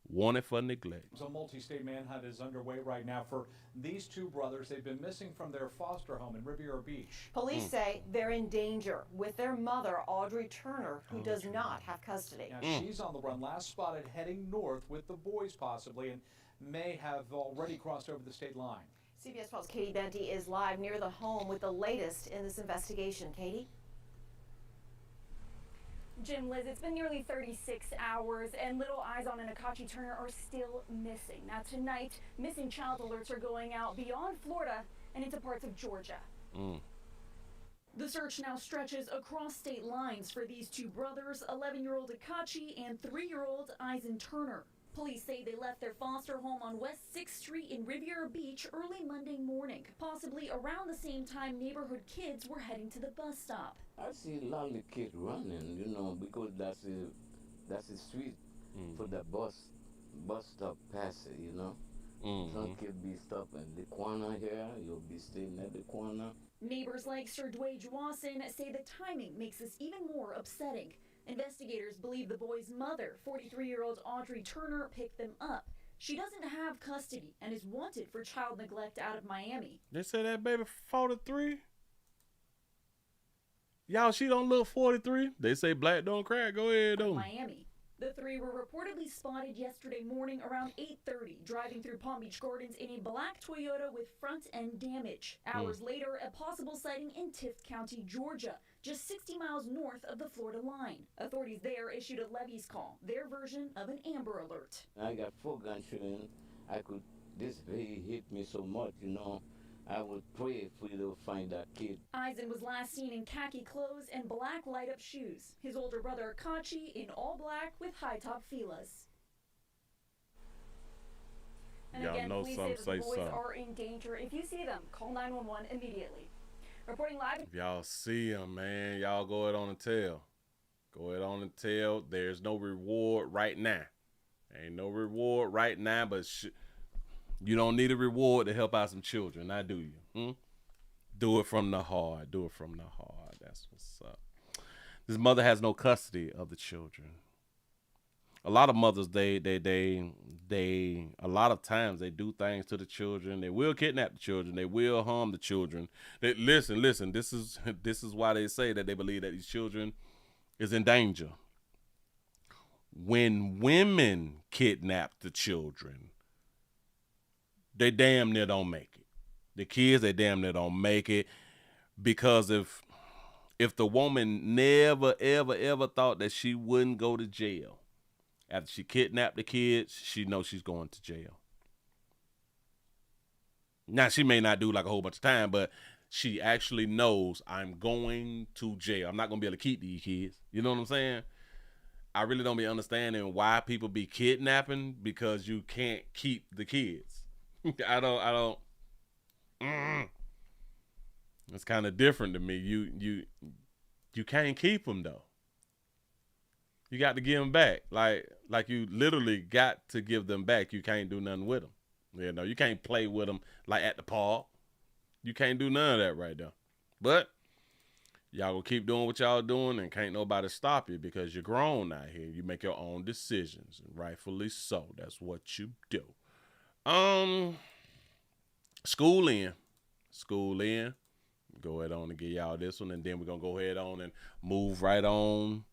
wanted for neglect.
A multi-state manhunt is underway right now for these two brothers. They've been missing from their foster home in Riviera Beach.
Police say they're in danger with their mother, Audrey Turner, who does not have custody.
Now, she's on the run, last spotted heading north with the boys possibly, and may have already crossed over the state line.
CBS 12's Katie Benty is live near the home with the latest in this investigation. Katie?
Jim, Liz, it's been nearly 36 hours and little Izon and Akachi Turner are still missing. Now tonight, missing child alerts are going out beyond Florida and into parts of Georgia. The search now stretches across state lines for these two brothers, 11-year-old Akachi and 3-year-old Izon Turner. Police say they left their foster home on West 6th Street in Riviera Beach early Monday morning, possibly around the same time neighborhood kids were heading to the bus stop.
I see a lot of kids running, because that's the street for the bus stop pass it, Some kids be stopping the corner here, you'll be staying at the corner.
Neighbors like Sir Dwayne Jawson say the timing makes this even more upsetting. Investigators believe the boy's mother, 43-year-old Audrey Turner, picked them up. She doesn't have custody and is wanted for child neglect out of Miami.
They say that baby 43? Y'all, she don't look 43. They say black don't crack. Go ahead, though.
Miami. The three were reportedly spotted yesterday morning around 8:30, driving through Palm Beach Gardens in a black Toyota with front-end damage. Hours later, a possible sighting in Tift County, Georgia, just 60 miles north of the Florida line. Authorities there issued a levees call, their version of an Amber Alert.
I got 4 gunshots. This very hit me so much, I would pray for you to find that kid.
Izon was last seen in khaki clothes and black light-up shoes. His older brother Akachi in all black with high-top filas. And again, police say that the boys are in danger. If you see them, call 911 immediately. Reporting live.
If y'all see them, man, y'all go ahead on and tell. Go ahead on and tell. There's no reward right now. Ain't no reward right now, but you don't need a reward to help out some children, now do you? Do it from the heart. Do it from the heart. That's what's up. This mother has no custody of the children. A lot of mothers, they a lot of times they do things to the children. They will kidnap the children. They will harm the children. Listen. This is why they say that they believe that these children is in danger. When women kidnap the children, they damn near don't make it. The kids, they damn near don't make it, because if the woman never, ever thought that she wouldn't go to jail after she kidnapped the kids, she knows she's going to jail. Now, she may not do like a whole bunch of time, but she actually knows, I'm going to jail. I'm not going to be able to keep these kids. You know what I'm saying? I really don't be understanding why people be kidnapping because you can't keep the kids. I don't. It's kind of different to me. You can't keep them though. You got to give them back. Like you literally got to give them back. You can't do nothing with them. You can't play with them like at the park. You can't do none of that right there. But y'all gonna keep doing what y'all doing, and can't nobody stop you because you're grown out here. You make your own decisions, and rightfully so. That's what you do. School in. Go ahead on and get y'all this one, and then we're gonna go ahead on and move right on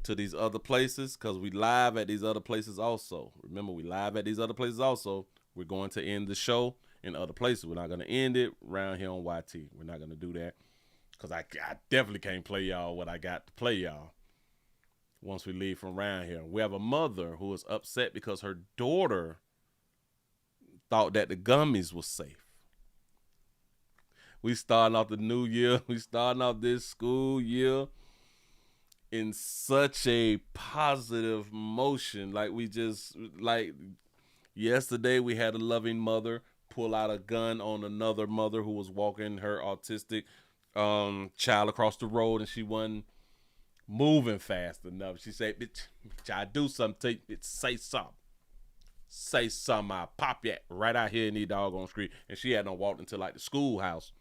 to these other places, because we live at these other places also. Remember, we live at these other places also. We're going to end the show in other places. We're not gonna end it around here on YT. We're not gonna do that, because I definitely can't play y'all what I got to play y'all once we leave from around here. We have a mother who is upset because her daughter thought that the gummies was safe. We starting off the new year. We starting off this school year in such a positive motion. Like yesterday we had a loving mother pull out a gun on another mother who was walking her autistic child across the road, and she wasn't moving fast enough. She said, bitch, I do something, bitch, say something. Say something, I'll pop you right out here in the doggone street. And she hadn't walked into like the schoolhouse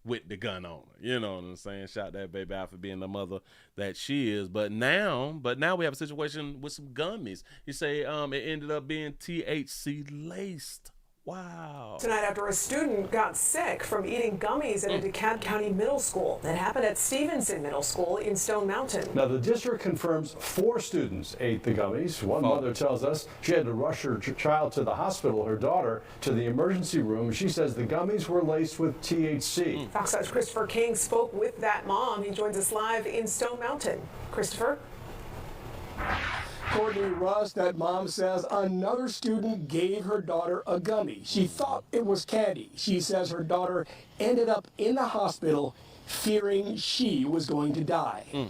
with the gun on her. You know what I'm saying? Shout that baby out for being the mother that she is. But now we have a situation with some gummies. You say it ended up being THC laced. Wow.
Tonight after a student got sick from eating gummies at a DeKalb County middle school. That happened at Stevenson Middle School in Stone Mountain.
Now the district confirms 4 students ate the gummies. One mother tells us she had to rush her child to the hospital, her daughter, to the emergency room. She says the gummies were laced with THC.
Fox 5's Christopher King spoke with that mom. He joins us live in Stone Mountain. Christopher?
Courtney Russ, that mom says another student gave her daughter a gummy. She thought it was candy. She says her daughter ended up in the hospital fearing she was going to die.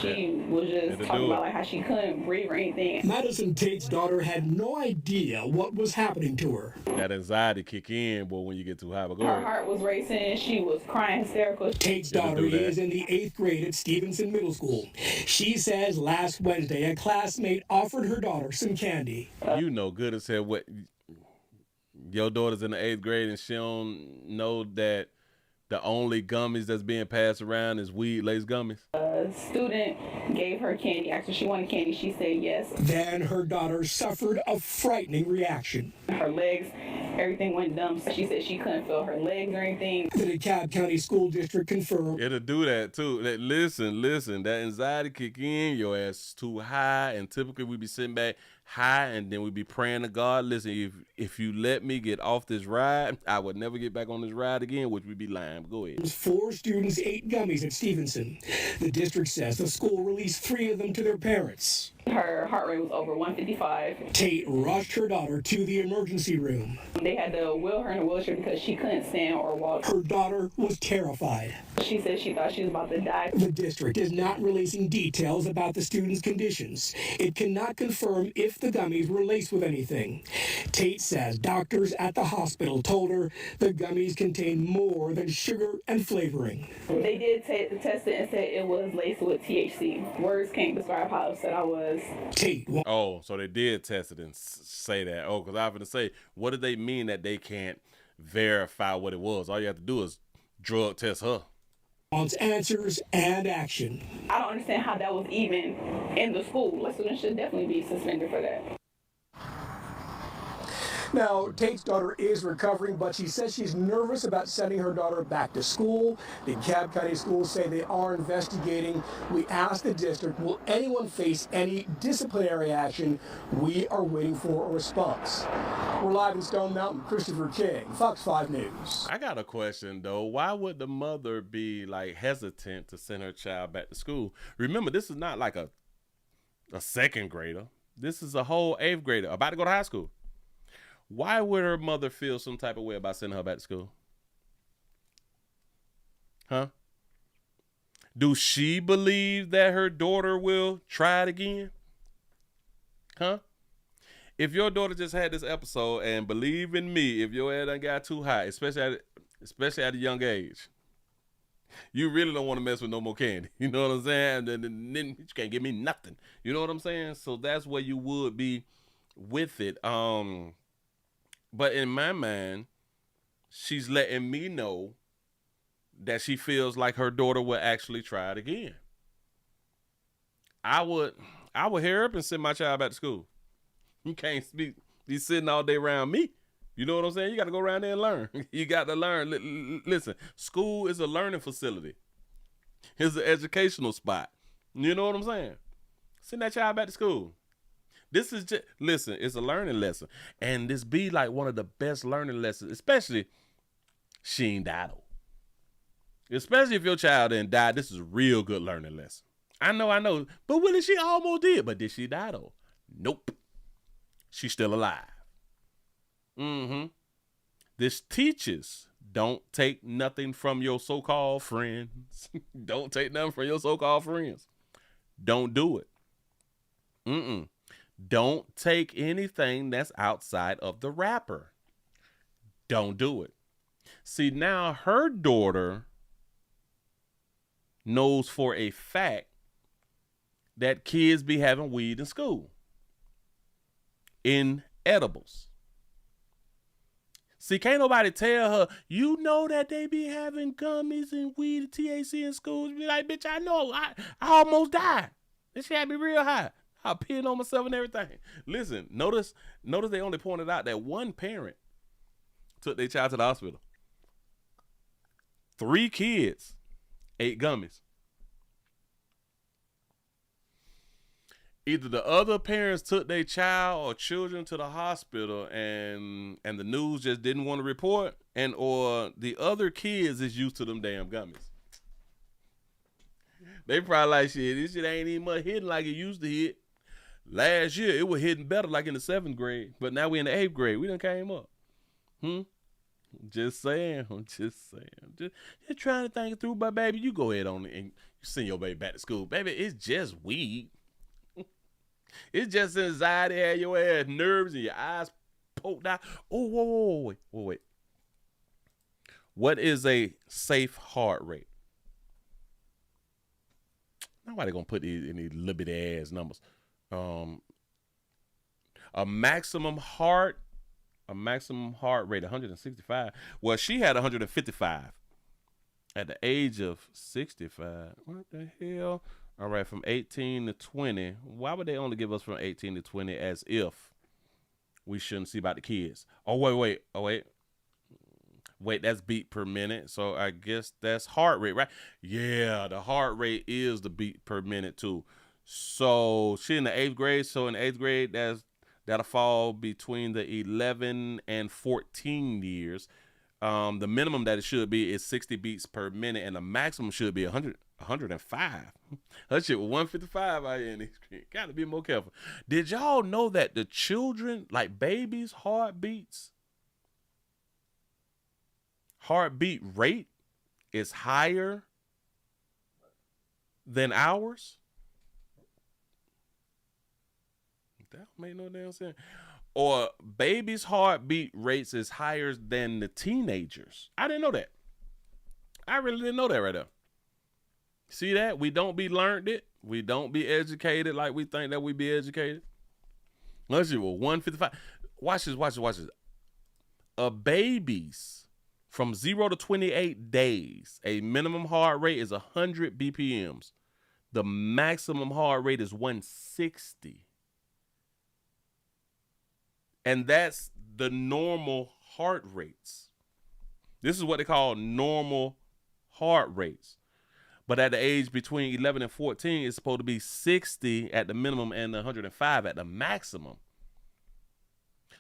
She was just talking about like how she couldn't breathe or anything.
Madison Tate's daughter had no idea what was happening to her.
That anxiety kick in, boy, when you get too high. But go
Her
ahead.
heart was racing. She was crying hysterical.
Tate's daughter is in the 8th grade at Stevenson Middle School. She says last Wednesday a classmate offered her daughter some candy.
You know good as hell what your daughter's in the 8th grade and she don't know that the only gummies that's being passed around is weed-laced gummies.
A student gave her candy. After she wanted candy, she said yes.
Then her daughter suffered a frightening reaction.
Her legs, everything went numb. She said she couldn't feel her legs or anything.
The DeKalb County School District confirmed.
It'll do that too. Listen, that anxiety kick in, your ass is too high, and typically we be sitting back high and then we be praying to God, listen, if you let me get off this ride, I would never get back on this ride again, which would be lying. Go ahead.
4 students ate gummies at Stevenson. The district says the school released 3 of them to their parents.
Her heart rate was over 155.
Tate rushed her daughter to the emergency room.
They had to wheel her in a wheelchair because she couldn't stand or walk.
Her daughter was terrified.
She said she thought she was about to die.
The district is not releasing details about the student's conditions. It cannot confirm if the gummies were laced with anything. Tate says doctors at the hospital told her the gummies contain more than sugar and flavoring.
They did test it and said it was laced with THC. Words can't describe how upset I was.
Tate.
Oh, so they did test it and say that. Oh, because I was going to say, what do they mean that they can't verify what it was? All you have to do is drug test her.
Wants answers and action.
I don't understand how that was even in the school. A student should definitely be suspended for that.
Now, Tate's daughter is recovering, but she says she's nervous about sending her daughter back to school. The DeKalb County schools say they are investigating. We asked the district, will anyone face any disciplinary action? We are waiting for a response. We're live in Stone Mountain. Christopher King, Fox 5 News.
I got a question, though. Why would the mother be, like, hesitant to send her child back to school? Remember, this is not like a 2nd grader. This is a whole 8th grader about to go to high school. Why would her mother feel some type of way about sending her back to school? Huh? Do she believe that her daughter will try it again? Huh? If your daughter just had this episode, and believe in me, if your head done got too high, especially at a young age, you really don't want to mess with no more candy. You know what I'm saying? Then you can't give me nothing. You know what I'm saying? So that's where you would be with it. But in my mind, she's letting me know that she feels like her daughter will actually try it again. I would hear up and send my child back to school. You can't be sitting all day around me. You know what I'm saying? You got to go around there and learn. You got to learn. Listen, school is a learning facility. It's an educational spot. You know what I'm saying? Send that child back to school. This is just, listen, it's a learning lesson. And this be like one of the best learning lessons, especially she ain't died. Especially if your child didn't die, this is a real good learning lesson. I know. But Willie, she almost did. But did she die, though? Nope. She's still alive. Mm-hmm. This teaches, don't take nothing from your so-called friends. Don't take nothing from your so-called friends. Don't do it. Don't take anything that's outside of the wrapper. Don't do it. See, now her daughter knows for a fact that kids be having weed in school, in edibles. See, can't nobody tell her, you know that they be having gummies and weed and THC in schools. Be like, bitch, I know. I almost died. This shit had me real high. I peed on myself and everything. Listen, notice they only pointed out that one parent took their child to the hospital. 3 kids ate gummies. Either the other parents took their child or children to the hospital and the news just didn't want to report, or the other kids is used to them damn gummies. They probably like, shit, this shit ain't even much hidden like it used to hit. Last year, it was hidden better like in the 7th grade, but now we in the 8th grade. We done came up. Just saying. Just trying to think it through, but baby, you go ahead on and you send your baby back to school. Baby, it's just weed. It's just anxiety, had your ass nerves and your eyes poked out. Oh, wait. What is a safe heart rate? Nobody gonna put any little bitty ass numbers. A maximum heart rate, 165. Well, she had 155 at the age of 65. What the hell? All right, from 18 to 20. Why would they only give us from 18 to 20 as if we shouldn't see about the kids? Oh, wait. Wait, that's beat per minute. So I guess that's heart rate, right? Yeah, the heart rate is the beat per minute too. So she in the 8th grade. So in the 8th grade, that'll fall between the 11 and 14 years. The minimum that it should be is 60 beats per minute, and the maximum should be 105. That shit was 155 out here in these streets. Gotta be more careful. Did y'all know that the children, like babies' heartbeat rate is higher than ours? That don't make no damn sense. Or babies' heartbeat rates is higher than the teenagers. I didn't know that. I really didn't know that right there. See that? We don't be learned it. We don't be educated like we think that we be educated. Let's see, well, 155. Watch this. A baby's from 0 to 28 days, a minimum heart rate is 100 BPMs. The maximum heart rate is 160. And that's the normal heart rates. This is what they call normal heart rates. But at the age between 11 and 14, it's supposed to be 60 at the minimum and 105 at the maximum.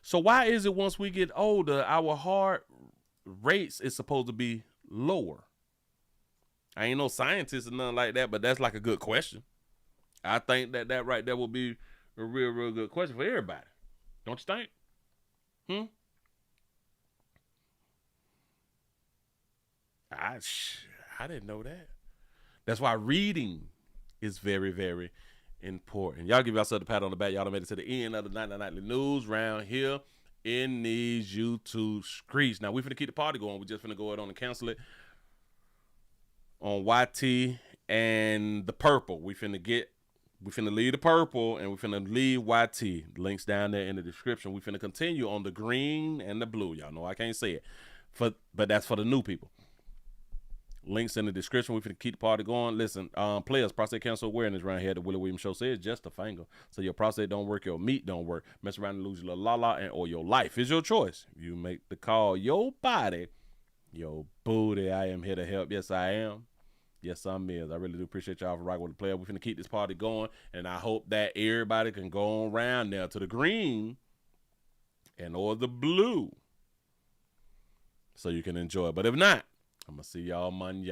So why is it once we get older, our heart rates is supposed to be lower? I ain't no scientist or nothing like that, but that's like a good question. I think that right there will be a real good question for everybody. Don't you think? I didn't know that. That's why reading is very, very important. Y'all give yourself a pat on the back. Y'all done made it to the end of the Nightly News round here in these YouTube streets. Now, we finna keep the party going. We just finna go ahead on and cancel it on YT and the purple. We finna leave the purple and we finna leave YT. Links down there in the description. We finna continue on the green and the blue. Y'all know I can't say it, but that's for the new people. Links in the description. We finna keep the party going. Listen, players, prostate cancer awareness around here. The Willie Williams Show says just a finger. So your prostate don't work, your meat don't work. Mess around and lose your little la-la, or your life is your choice. You make the call. Your body, your booty. I am here to help. Yes, I am. Yes, I'm is. I really do appreciate y'all for rocking with the player. We're finna keep this party going, and I hope that everybody can go on around now to the green and or the blue so you can enjoy it. But if not, I'm gonna see y'all Monday.